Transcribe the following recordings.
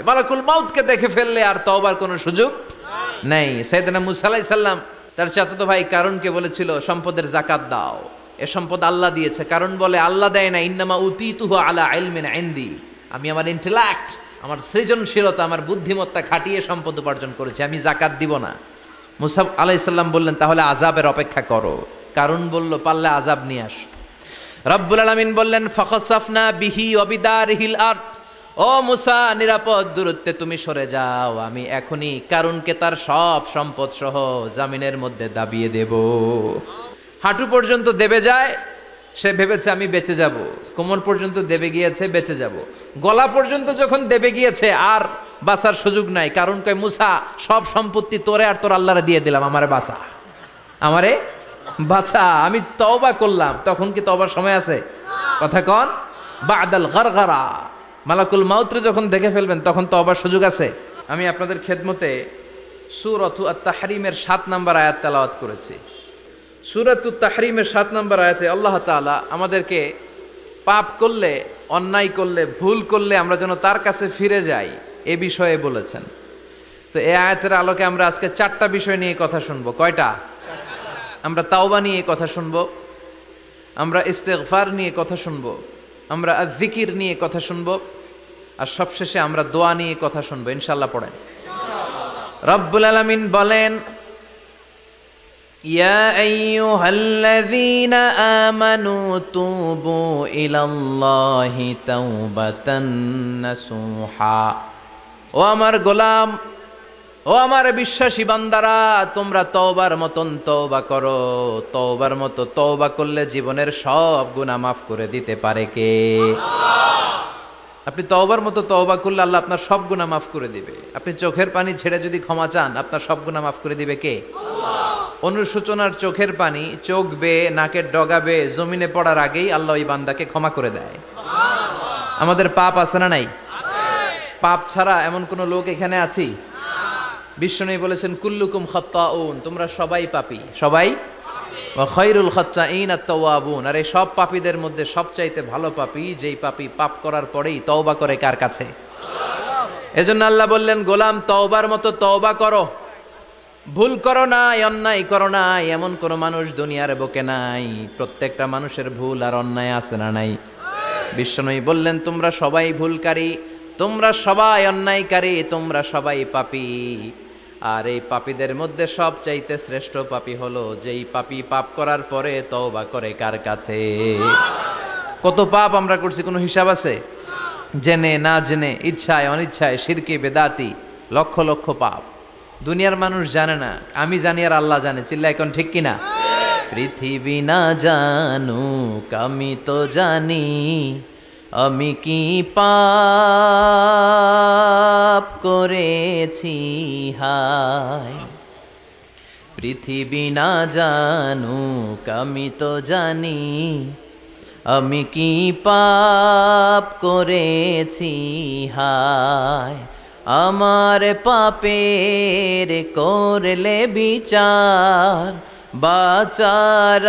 মালাকুল মাউতকে দেখে ফেললে আর তওবার কোনো সুযোগ নেই। সাইয়েদনা মুসা আলাইহিস সালাম তার চাচাতো ভাই কারণকে বলেছিল সম্পদের যাকাত দাও, এ সম্পদ আল্লাহ দিয়েছে। কারণ বলে আল্লাহ দেয় না, ইন্নামা উতিতুহু আলা ইলমিন ইনদি, আমি আমার ইন্টেলেক্ট, আমার সৃজনশীলতা, আমার বুদ্ধিমত্তা খাটিয়ে সম্পদ উপার্জন করেছি, আমি যাকাত দিব না। মুসা আলাইহিস সালাম বললেন তাহলে আযাবের অপেক্ষা করো। কারণ বলল পারলে আযাব নিয়ে আস। রব্বুল আলামিন বললেন ফাখাসাফনা বিহি ওয়া বিদারিহিল আরদ, ও মুসা নিরাপদ দূরত্বে তুমি সরে যাও, আমি এখনই কারুনকে তার সব সম্পদ সহ জামিনের মধ্যে দাবিয়ে দেব। হাঁটু পর্যন্ত দেবে যায়, সে ভেবেছে আমি বেঁচে যাব, কোমর পর্যন্ত দেবে গিয়েছে বেঁচে যাব, গলা পর্যন্ত যখন দেবে গিয়েছে আর বাঁচার সুযোগ নাই। কারণ কয় মুসা সব সম্পত্তি তোরে আর তোর আল্লাহরে দিয়ে দিলাম, আমারে বাঁচা, আমারে বাঁচা, আমি তওবা করলাম। তখন কি তওবার সময় আছে? কথা কন, বাদাল গারগারা, মালাকুল মাউতরে যখন দেখে ফেলবেন তখন তওবার সুযোগ আছে। আমি আপনাদের খেদমতে সূরাতু আত-তাহরিমের 7 নম্বর আয়াত তেলাওয়াত করেছি। সূরাতু তাহরিমের 7 নম্বর আয়াতে আল্লাহ তাআলা আমাদেরকে পাপ করলে, অন্যায় করলে, ভুল করলে আমরা যেন তার কাছে ফিরে যাই এ বিষয়ে বলেছেন। তো এই আয়াতের আলোকে আমরা আজকে 4টা বিষয় নিয়ে কথা শুনবো। কয়টা? আমরা তাওবা নিয়ে কথা শুনবো, আমরা ইস্তেগফার নিয়ে কথা শুনবো, আমরা আয-যিকির নিয়ে কথা শুনবো, আর সবশেষে আমরা দোয়া নিয়ে কথা শুনবো ইনশাআল্লাহ। পড়েন। রব্বুল আলামিন বলেন, ইয়া আইয়ুহাল্লাযীনা আমানু তুবু ইলাল্লাহি তাওবাতান নাসুহা, ও আমার গোলাম, ও আমার বিশ্বাসী বান্দারা, তোমরা তওবার মতন তওবা করো। তওবার মতো তওবা করলে জীবনের সব গুনাহ মাফ করে দিতে পারে কে? আপনি তওবার মতো তওবা করলে আল্লাহ আপনার সব গুনাহ মাফ করে দিবে। আপনি চোখের পানি ছেড়ে যদি ক্ষমা চান, আপনার সব গুনাহ মাফ করে দিবে কে? অনুশোচনার চোখের পানি চোখ বেয়ে, নাকের ডগা বেয়ে জমিনে পড়ার আগেই আল্লাহ ওই বান্দাকে ক্ষমা করে দেয়। আমাদের পাপ আছে না নাই? পাপ ছাড়া এমন কোন লোক এখানে আছি? বিশ্বনবী বলেছেন কুল্লুকুম খাত্তাউন, তোমরা সবাই পাপী, সবাই। ওয়া খায়রুল খাত্তাইন আত-তাওয়াবুন, আর এই সব পাপীদের মধ্যে সবচাইতে ভালো পাপী যেই পাপী পাপ করার পরেই তওবা করে কার কাছে? এজন্য আল্লাহ বললেন গোলাম তওবার মতো তওবা করো, ভুল করো না, অন্যায় করো না, এমন কোন মানুষ দুনিয়ার বুকে নাই। প্রত্যেকটা মানুষের ভুল আর অন্যায় আছে না নাই? বিশ্বনবী বললেন তোমরা সবাই ভুলকারী, তোমরা সবাই অন্যায়কারী, তোমরা সবাই পাপী। আর এই পাপীদের মধ্যে সবচাইতে শ্রেষ্ঠ পাপী হলো যেই পাপী পাপ করার পরে তওবা করে কার কাছে? কত পাপ আমরা করছি কোনো হিসাব আছে? জেনে না জেনে, ইচ্ছায় অনিচ্ছায়, শিরকে বেদাতি, লক্ষ লক্ষ পাপ। দুনিয়ার মানুষ জানে না, আমি জানি আর আল্লাহ জানে। চিল্লা এখন ঠিক কিনা? পৃথিবী না জানুক আমি তো জানি, আমি কি পাপ করেছি হায়। পৃথিবী না জানুক আমি তো জানি, আমি কি পাপ করেছি হায়। আমার পাপের করলে বিচার, বাঁচার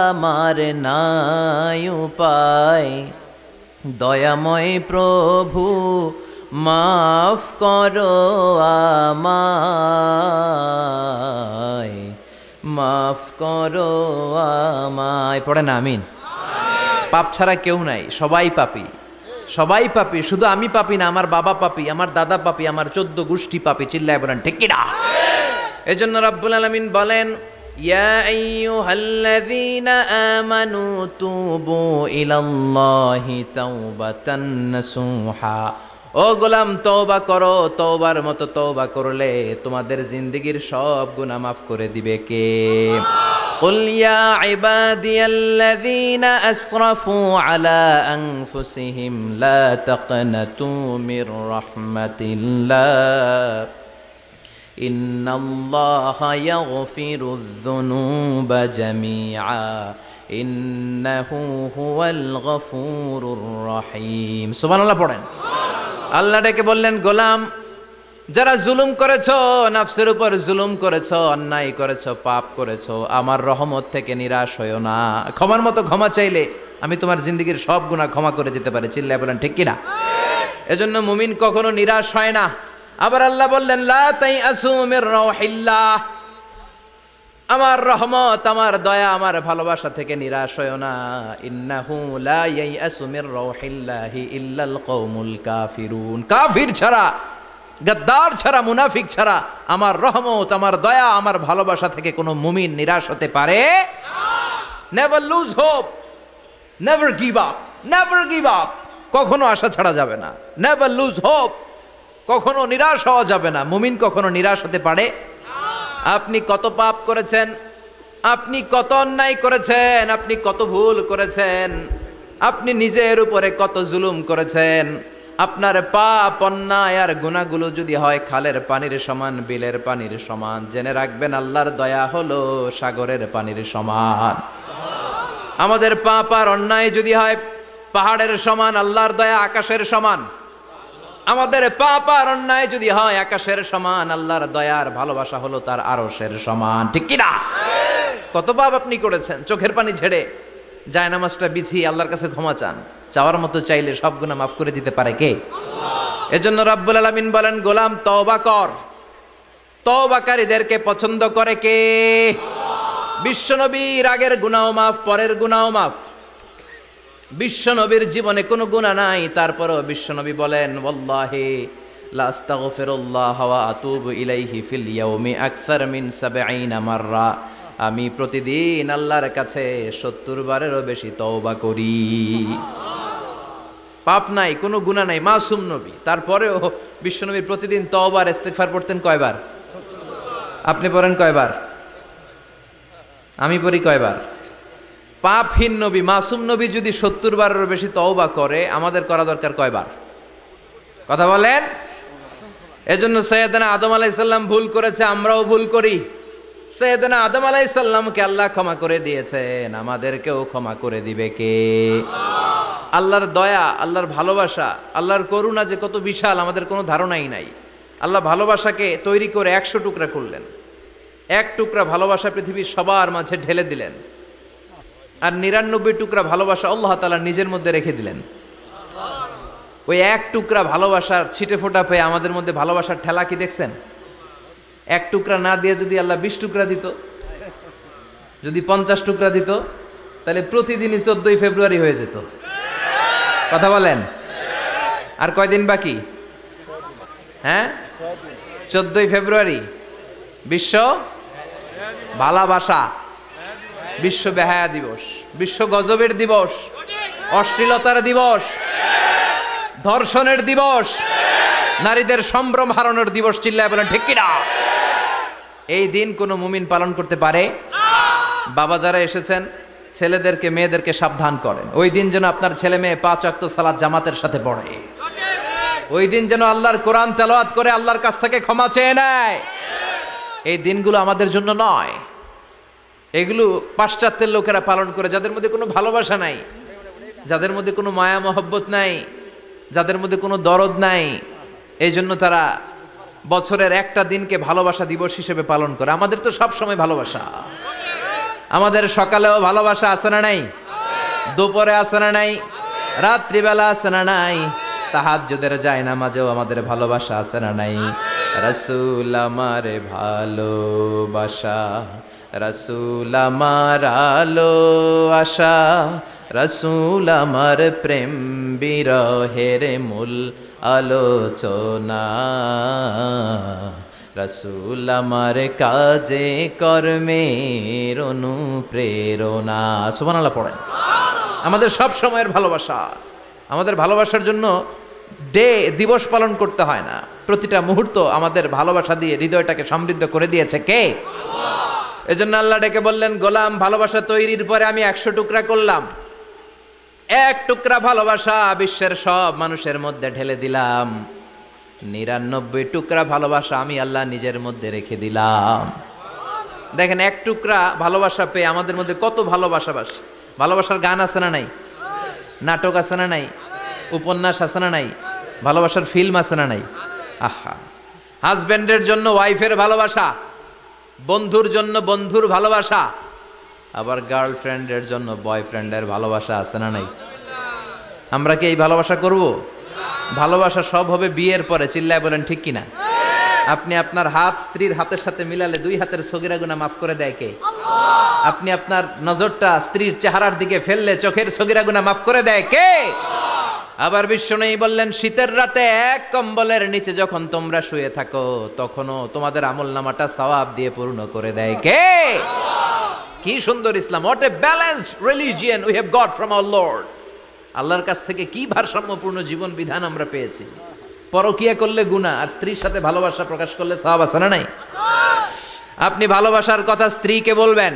আমার নাই উপায়। দয়াময় প্রভু মাফ করো আমায়, মাফ করো আমায়। পড়ে না আমিন? পাপ ছাড়া কেউ নাই, সবাই পাপী, সবাই পাপী। শুধু আমি পাপী না, আমার বাবা পাপী, আমার দাদা পাপী, আমার 14 গোষ্ঠী পাপী। চিল্লায় বলেন ঠিক কিনা? এজন্য রব্বুল আলামিন বলেন ইয়া আইয়ুহাল্লাযীনা আমানু তুবু ইলাল্লাহি তাওবাতান নাসুহা, ও গোলাম তওবা করো। তওবার মতো তওবা করলে তোমাদের জিন্দেগীর সব গুনাহ মাফ করে দিবে কে? কুল ইয়া ইবাদিয়াল্লাযীনা আসরাফু আলা আনফুসিহিম লা তাকনাতু মির রাহমাতিল্লাহ, ইন্নাল্লাহা ইয়াগফিরুয যুনুবা জামিআ, ইন্নাহু হুয়াল গফুরুর রহিম। সুবহানাল্লাহ পড়েন। আল্লাহ ডেকে বললেন গোলাম যারা জুলুম করেছো, নফসের উপর জুলুম করেছো, অন্যায় করেছো, পাপ করেছো, আমার রহমত থেকে নিরাশ হইও না। ক্ষমার মতো ক্ষমা চাইলে আমি তোমার জিন্দেগীর সব গুনাহ ক্ষমা করে দিতে পারি। চিল্লায় বলেন ঠিক কিনা? এজন্য মুমিন কখনো নিরাশ হয় না। আবার আল্লাহ বললেন লা তাইআসু মির রাউহিল্লাহ, আমার রহমত, আমার দয়া, আমার ভালোবাসা থেকে নিরাশ হয়ো না। ইন্নাহু লা ইয়াইআসু মির রাউহিল্লাহি ইল্লাল কওমুল কাফিরুন, কাফির ছাড়া, গাদ্দার ছাড়া, মুনাফিক ছাড়া আমার রহমত, আমার দয়া, আমার ভালোবাসা থেকে কোনো মুমিন নিরাশ হতে পারে না। Never lose hope, never give up, never give up, কখনো আশা ছাড়া যাবে না। নেভার লুজ হোপ, কখনো নিরাশ হওয়া যাবে না। মুমিন কখনো নিরাশ হতে পারে। আপনি কত পাপ করেছেন, আপনি কত অন্যায় করেছেন, আপনি কত ভুল করেছেন, আপনি নিজের উপরে কত জুলুম করেছেন। আপনার পাপ, অন্যায় আর গুনাহগুলো যদি হয় খালের পানির সমান, বিলের পানির সমান, জেনে রাখবেন আল্লাহর দয়া হলো সাগরের পানির সমান। আমাদের পাপ আর অন্যায় যদি হয় পাহাড়ের সমান, আল্লাহর দয়া আকাশের সমান। আমাদের পাপ আর অন্যায় যদি হয় আকাশের সমান, আল্লাহর দয়ার ভালোবাসা হলো তার আরশের সমান। ঠিক কি না? কত পাপ আপনি করেছেন, চোখের পানি ছেড়ে জায়নামাজটা বিছিয়ে আল্লাহর কাছে ক্ষমা চান। চাওয়ার মতো চাইলে সব গুনাহ মাফ করে দিতে পারে কে? এজন্য রাব্বুল আলামিন বলেন, গোলাম তওবা কর। তওবাকারীদেরকে পছন্দ করে কে? বিশ্বনবীর আগের গুনাহও মাফ, পরের গুনাহও মাফ। বিশ্বনবীর জীবনে কোনো গুনাহ নাই, তারপরও বিশ্বনবী বলেন ওয়াল্লাহি লা আস্তাগফিরুল্লাহ ওয়া আতুবু ইলাইহি ফিল ইয়াউমি আকসার মিন ৭০ মাররা। আমি প্রতিদিন আল্লাহর কাছে ৭০ বারেরও বেশি তওবা করি। পাপ নাই, কোনো গুনাহ নাই, মাসুম নবী, তারপরেও বিশ্বনবী প্রতিদিন তওবা আর ইস্তিগফার পড়তেন কয়বার? আপনি পড়েন কয়বার? আমি পড়ি কয়বার? পাপহীন নবী, মাসুম নবী যদি ৭০ বারেরও বেশি তওবা করে, আমাদের করা দরকার কয়বার? কথা বলেন। এজন্য সৈয়দনা আদম আলাইহিস সালাম ভুল করেছে, আমরাও ভুল করি। সৈয়দনা আদম আলাইহিস সালামকে আল্লাহ ক্ষমা করে দিয়েছেন, আমাদেরকেও ক্ষমা করে দিবে কে? আল্লাহর দয়া, আল্লাহর ভালোবাসা, আল্লাহর করুণা যে কত বিশাল আমাদের কোনো ধারণাই নাই। আল্লাহ ভালোবাসাকে তৈরি করে ১০০ টুকরা করলেন। এক টুকরা ভালোবাসা পৃথিবীর সবার মাঝে ঢেলে দিলেন, আর ৯৯ টুকরা ভালোবাসা আল্লাহ তাআলা নিজের মধ্যে রেখে দিলেন। ওই এক টুকরা ভালোবাসার ছিটে ফোটা পেয়ে আমাদের মধ্যে ভালোবাসার ঠেলা কি দেখছেন? এক টুকরা না দিয়ে যদি আল্লাহ ২০ টুকরা দিত, যদি ৫০ টুকরা দিত, তাহলে প্রতিদিনই ১৪ই ফেব্রুয়ারি হয়ে যেত। কথা বলেন। আর কয়দিন বাকি? হ্যাঁ, ১৪ই ফেব্রুয়ারি বিশ্ব ভালোবাসা, বিশ্ব বেহায়া দিবস, বিশ্ব গজবের দিবস, অশ্লীলতার দিবস, ধর্ষণের দিবস, নারীদের সম্ভ্রম হারানোর দিবস। চিল্লায় বলেন ঠিক কিনা? এই দিন কোনো মুমিন পালন করতে পারে? বাবা যারা এসেছেন, ছেলেদেরকে মেয়েদেরকে সাবধান করেন, ওই দিন যেন আপনার ছেলে মেয়ে ৫ ওয়াক্ত সালাত জামাতের সাথে পড়ে। ওই দিন যেন আল্লাহর কোরআন তেলাওয়াত করে আল্লাহর কাছ থেকে ক্ষমা চেয়ে নেয়। এই দিনগুলো আমাদের জন্য নয়, এগুলো পাশ্চাত্যের লোকেরা পালন করে, যাদের মধ্যে কোনো ভালোবাসা নাই, যাদের মধ্যে কোনো মায়া মহব্বত নাই, যাদের মধ্যে কোনো দরদ নাই। এই জন্য তারা বছরের একটা দিনকে ভালোবাসা দিবস হিসেবে পালন করে। আমাদের তো সব সময় ভালোবাসা, আমাদের সকালেও ভালোবাসা আছে না নাই? দুপুরে আছে না নাই? রাত্রিবেলা আছে না নাই? তাহাজ্জুদের জায়নামাজেও আমাদের ভালোবাসা আছে না নাই? রাসূল আমার ভালোবাসা, রাসূল আমার আলো আশা, রাসূল আমার প্রেম বিরহের মূল আলোচনা, রাসূল আমার কাজে কর্মের অনুপ্রেরণা। সুবহানাল্লাহ পড়েন। আমাদের সব সময়ের ভালোবাসা, আমাদের ভালোবাসার জন্য দিবস পালন করতে হয় না, প্রতিটা মুহূর্ত আমাদের ভালোবাসা দিয়ে হৃদয়টাকে সমৃদ্ধ করে দিয়েছে কে? এজন্য আল্লাহ ডেকে বললেন, গোলাম ভালোবাসা তৈরির পরে আমি ১০০ টুকরা করলাম। এক টুকরা ভালোবাসা বিশ্বের সব মানুষের মধ্যে ঢেলে দিলাম। ৯৯ টুকরা ভালোবাসা আমি আল্লাহ নিজের মধ্যে রেখে দিলাম। দেখেন, এক টুকরা ভালোবাসা পেয়ে আমাদের মধ্যে কত ভালোবাসা। ভালোবাসার গান আছে না নাই? নাটক আছে না নাই? উপন্যাস আছে না নাই? ভালোবাসার ফিল্ম আছে না নাই? আহা, হাজব্যান্ডের জন্য ওয়াইফের ভালোবাসা, বন্ধুর জন্য বন্ধুর ভালোবাসা, আবার গার্লফ্রেন্ডের জন্য বয়ফ্রেন্ডের ভালোবাসা আছে না নাই? আমরা কি এই ভালোবাসা করব? ভালোবাসা সব হবে বিয়ের পরে, চিল্লায় বলেন ঠিক কিনা? আপনি আপনার হাত স্ত্রীর হাতের সাথে মিলালে 2 হাতের সগীরা গুনাহ মাফ করে দেয় কে? আপনি আপনার নজরটা স্ত্রীর চেহারার দিকে ফেললে চোখের সগীরা গুনাহ মাফ করে দেয় কে? আবার বিশ্বনবী বললেন, শীতের রাতে এক কম্বলের নিচে যখন তোমরা শুয়ে থাকো তখনও তোমাদের আমলনামাটা সওয়াব দিয়ে পূর্ণ করে দেয় কে? কি সুন্দর Islam! What a balanced religion we have got from our lord. আল্লাহর কাছ থেকে কি ভারসাম্যপূর্ণ জীবন বিধান আমরা পেয়েছি। পরকিয়া করলে গুনাহ, আর স্ত্রীর সাথে ভালোবাসা প্রকাশ করলে সওয়াব আছে না নাই? আপনি ভালোবাসার কথা স্ত্রীকে বলবেন,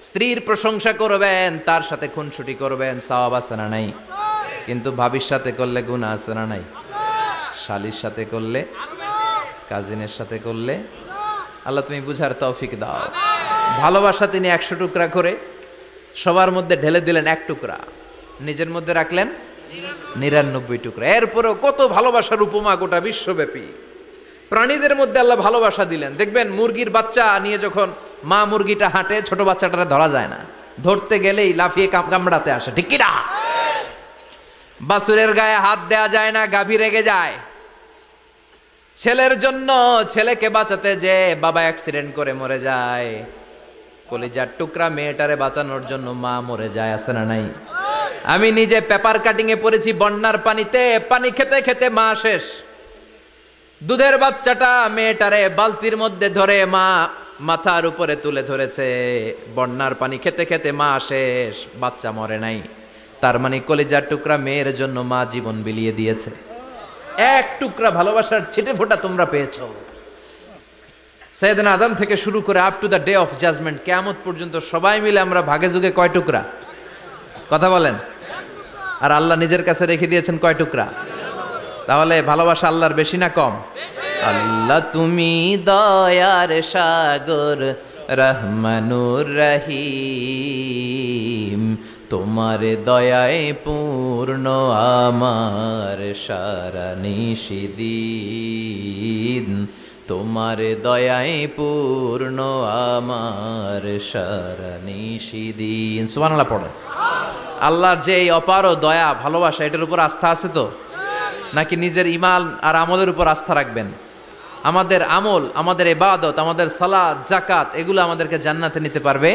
স্ত্রীর প্রশংসা করবেন, তার সাথে খুনসুটি করবেন, সওয়াব আছে না নাই? কিন্তু ভাবির সাথে করলে গুনাহ আছে না নাই? শালীর সাথে করলে, কাজিনের সাথে করলে, আল্লাহ তুমি বুঝার তৌফিক দাও। ভালোবাসা তিনি 100 টুকরা করে সবার মধ্যে ঢেলে দিলেন 1 টুকরা, নিজের মধ্যে রাখলেন 99 টুকরা। এরপরেও কত ভালোবাসার উপমা গোটা বিশ্বব্যাপী। প্রাণীদের মধ্যে আল্লাহ ভালোবাসা দিলেন। দেখবেন মুরগির বাচ্চা নিয়ে যখন মা মুরগিটা হাঁটে, ছোট বাচ্চাটা ধরা যায় না, ধরতে গেলেই লাফিয়ে কামড়াতে আসে, ঠিক কিনা? বাছুরের গায়ে হাত দেয়া যায় না, গাভী রেগে যায়। ছেলের জন্য ছেলেকে বাঁচাতে যে বাবা অ্যাক্সিডেন্ট করে মরে যায়, কলিজার টুকরা মেয়েটারে বাঁচানোর জন্য মা মরে যায়, আছে না নাই? আমি নিজে পেপার কাটিং এ পড়েছি, বন্যার পানিতে পানি খেতে খেতে মা শেষ। দুধের বাচ্চাটা মেয়েটারে বালতির মধ্যে ধরে মা মাথার উপরে তুলে ধরেছে, বন্যার পানি খেতে খেতে মা শেষ, বাচ্চা মরে নাই। তার মানে কলিজার টুকরা মেয়ের জন্য মা জীবন বিলিয়ে দিয়েছে। 1 টুকরা ভালোবাসার ছিটে ফোঁটা তোমরা পেয়েছো। সাইয়েদনা আদম থেকে শুরু করে up to the day of judgement, কিয়ামত পর্যন্ত সবাই মিলে আমরা ভাগে যুগে কয় টুকরা? কথা বলেন। আর আল্লাহ নিজের কাছে রেখে দিয়েছেন কয় টুকরা? তাহলে ভালোবাসা আল্লাহর বেশি না কম? আল্লাহ তুমি দয়ার সাগর, রহমানুর রহিম, তোমার দয়ায় পূর্ণ আমার সারা নিশিদিন, তোমার দয়ায় পূর্ণ আমার সারা নিশিদিন। সুবহানাল্লাহ পড়ো। আল্লাহর যে এই অপার দয়া ভালোবাসা, এটার উপর আস্থা আছে তো? নাকি নিজের ঈমান আর আমলের উপর আস্থা রাখবেন? আমাদের আমল, আমাদের ইবাদত, আমাদের সালাত, যাকাত, এগুলো আমাদেরকে জান্নাতে নিতে পারবে?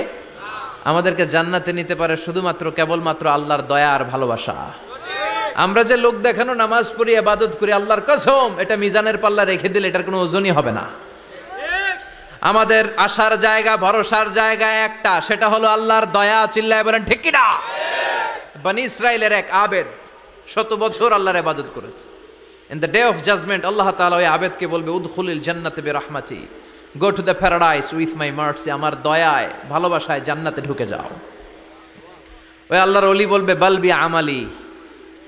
আমাদেরকে জান্নাতে নিতে পারে শুধুমাত্র কেবলমাত্র আল্লাহর দয়া আর ভালোবাসা। আমরা যে লোক দেখানো নামাজ পড়ি, ইবাদত করি, আল্লাহর কসম এটা মিজানের পাল্লা রেখে দিলে এটার কোনো ওজনই হবে না। আমাদের আশার জায়গা, ভরসার জায়গা একটা, সেটা হলো আল্লাহর দয়া। চিল্লায় বলেন ঠিক কিনা? বনি ইসরাইলের এক আবেদ 100 বছর আল্লাহর ইবাদত করেছে। In the day of judgment Allah তাআলা ওই আবেদকে বলবে, উদখুলিল জান্নাতে বিরহমাতি, go to the paradise with my mercy, আমার দয়ায় ভালোবাসায় জান্নাতে ঢুকে যাও। ওই আল্লাহর ওলি বলবে, বালবি আমালি,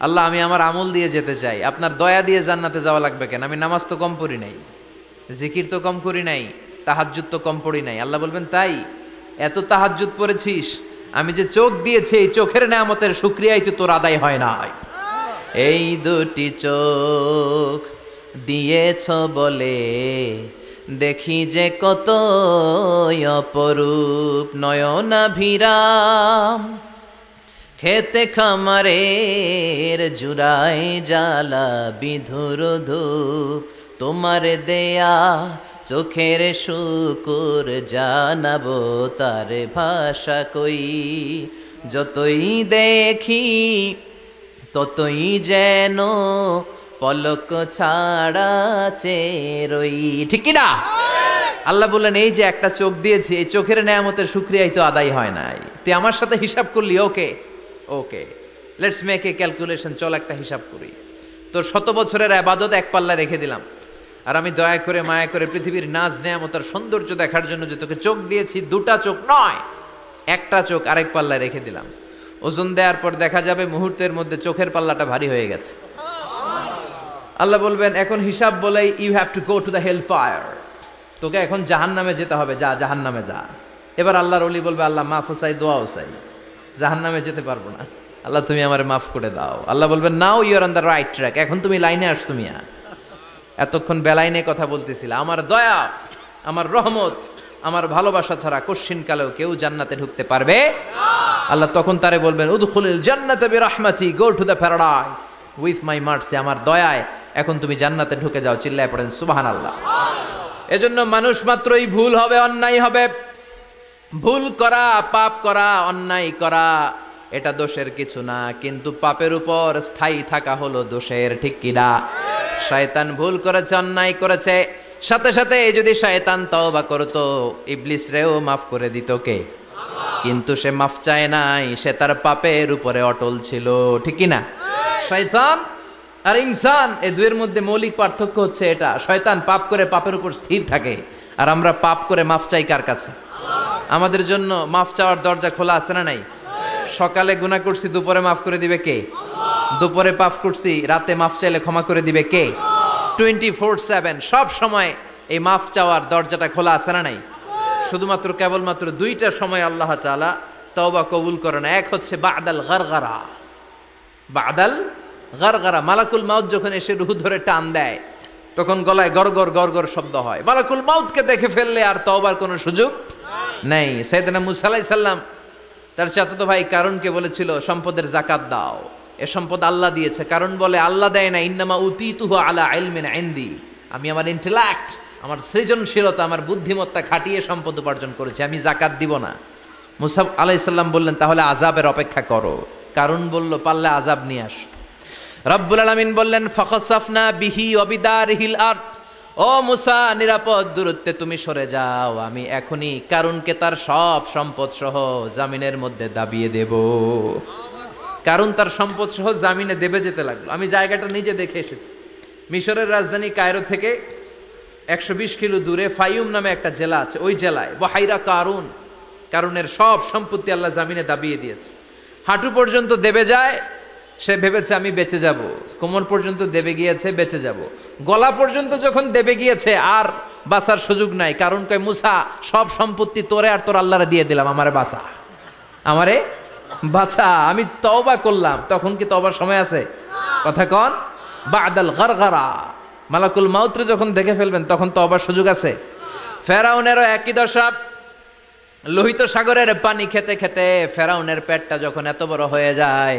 আল্লাহ আমি আমার আমল দিয়ে যেতে চাই, আপনার দয়া দিয়ে জান্নাতে যাওয়া লাগবে কেন? আমি নামাজ তো কম পড়ি নাই, জিকির তো কম করি নাই, তাহাজ্জুদ তো কম পড়ি নাই। আল্লাহ বলবেন, তাই এত তাহাজ্জুদ পড়েছিস, আমি যে চোখ দিয়েছি এই চোখের নেয়ামতের শুকরিয়াই তো তোর আদায় হয় না। এই 2টি চোখ দিয়েছ বলে দেখি যে কত অপরূপ, নয়নাভিরাম খেতে খামারের জুড়াই জ্বালা বিধুর ধূপ, তোমার দেয়া চোখের শুকুর জানাবো তার ভাষা কই, যতই দেখি ততই যেন পলক ছাড়া চেরই, ঠিক কি না? আল্লাহ বললেন, এই যে একটা চোখ দিয়েছি, এই চোখের নেয়ামতের শুকরিয়াই তো আদায় হয় নাই। তুই আমার সাথে হিসাব করলি, ওকে ওকে, লেটস মেক এ ক্যালকুলেশন, চল একটা হিসাব করি। তোর 100 বছরের ইবাদত এক পাল্লা রেখে দিলাম, আর আমি দয়া করে মায়া করে পৃথিবীর নাজ নেয়ামত আর সৌন্দর্য দেখার জন্য যে তোকে চোখ দিয়েছি, 2টা চোখ নয়, একটা চোখ আরেক পাল্লায় রেখে দিলাম। ওজন দেওয়ার পর দেখা যাবে মুহূর্তের মধ্যে চোখের পাল্লাটা ভারী হয়ে গেছে। আল্লাহ বলবেন, এখন হিসাব বলেই you have to go to the hell fire, তোকে এখন জাহান্নামে যেতে হবে, যা জাহান্নামে যা। এবার আল্লাহর ওলি বলবে, আল্লাহ মাফ চাই, দোয়াও চাই, জাহান্নামে যেতে পারবো না, আল্লাহ তুমি আমারে মাফ করে দাও। আল্লাহ বলবেন, now you are on the right track, এখন তুমি লাইনে আসছো মিয়া, এতক্ষণ বেলাইনে কথা বলতেছিল। আমার দয়া, আমার রহমত, আমার ভালোবাসা ছাড়া কশ্চিন কালেও কেউ জান্নাতে ঢুকতে পারবে না। আল্লাহ তখন তারে বলবেন, উদখুলিল জান্নাতা বিরহমাতি, go to the paradise, with my mercy, আমার দয়ায় এখন তুমি জান্নাতে ঢুকে যাও। চিল্লায় পড়েন সুবহানাল্লাহ। এজন্য মানুষ মাত্রই ভুল হবে, অন্যায় হবে। ভুল করা, পাপ করা, অন্যায় করা এটা দোষের কিছু না, কিন্তু পাপের উপর স্থায়ী থাকা হলো দোষের, ঠিক কিনা? শয়তান ভুল করেছে, অন্যায় করেছে, সাথে সাথে যদি শয়তান তওবা করতো ইবলিস রেও মাফ করে দিত কে? কিন্তু সে মাফ চায় নাই, সে তার পাপের উপরে অটল ছিল, ঠিক কিনা? শয়তান আর ইনসান এই দুয়ের মধ্যে মৌলিক পার্থক্য হচ্ছে এটা। শয়তান পাপ করে পাপের উপর স্থির থাকে, আর আমরা পাপ করে মাফ চাই কার কাছে? আমাদের জন্য মাফ চাওয়ার দরজা খোলা আছে না নাই? সকালে গুনাহ করছি, দুপুরে মাফ করে দিবে কে? দুপুরে পাপ করছি, রাতে মাফ চাইলে ক্ষমা করে দিবে কে? 24/7 সব সময় এই মাফ চাওয়ার দরজাটা খোলা আছে না নাই? শুধুমাত্র কেবলমাত্র দুইটা সময় আল্লাহ তাআলা তওবা কবুল করে না। এক হচ্ছে বাদাল গারগারা। বাদাল গারগারা, মালাকুল মাউত যখন এসে রূহ ধরে টান দেয় তখন গলায় গরগর গরগর শব্দ হয়। মালাকুল মাউতকে দেখে ফেললে আর তওবার কোনো সুযোগ নেই। সাইয়েদনা মুসা আলাইহিস সালাম তার চাচাতো ভাই কারুনকে বলেছিল সম্পদের যাকাত দাও, এ সম্পদ আল্লাহ দিয়েছে। কারণ বলে আল্লাহ দেয় না, ইন্নামা উতীতুহু আলা ইলমিন ইনদি, আমি আমার ইন্টেলেক্ট, আমার সৃজনশীলতা, আমার বুদ্ধিমত্তা খাটিয়ে সম্পদ উপার্জন করেছি, আমি যাকাত দিব না। মুসা আলাইহিস সালাম বললেন তাহলে আযাবের অপেক্ষা করো। কারণ বলল পারলে আযাব নিয়ে আস। রব্বুল আলামিন বললেন ফাখাসাফনা বিহি ওয়া বিদারিহিল আরদ, ও মুসা নিরাপদ দূরত্বে তুমি সরে যাও, আমি এখনই কারুনকে তার সব সম্পদ সহ জামিনের মধ্যে দাবিয়ে দেব। কারণ তার সম্পদ সহ জামিনে দেবে যেতে লাগলো। আমি জায়গাটা নিজে দেখে এসেছি। মিশরের রাজধানী কায়রো থেকে 120 কিলো দূরে ফাইউম নামে একটা জেলা আছে, ওই জেলায় বহাইরা কারুন, কারুনের সব সম্পত্তি আল্লাহ জামিনে দাবিয়ে দিয়েছে। হাঁটু পর্যন্ত দেবে যায়, সে ভেবেছে আমি বেঁচে যাব। কোমর পর্যন্ত দেবে গিয়েছে, বেঁচে যাব। গলা পর্যন্ত যখন দেবে গিয়েছে আর বাঁচার সুযোগ নাই। কারণ কয় মুসা সব সম্পত্তি তোরে আর তোর আল্লাহরে দিয়ে দিলাম, আমারে বাঁচা, আমারে বাঁচা, আমি তওবা করলাম। তখন কি তওবার সময় আছে? কথা কন। বাদাল গারগারা, মালাকুল মাউতরে যখন দেখে ফেলবেন তখন তওবার সুযোগ আছে। ফেরাউনেরও একই দশা। লোহিত সাগরের পানি খেতে খেতে ফেরাউনের পেটটা যখন এত বড় হয়ে যায়,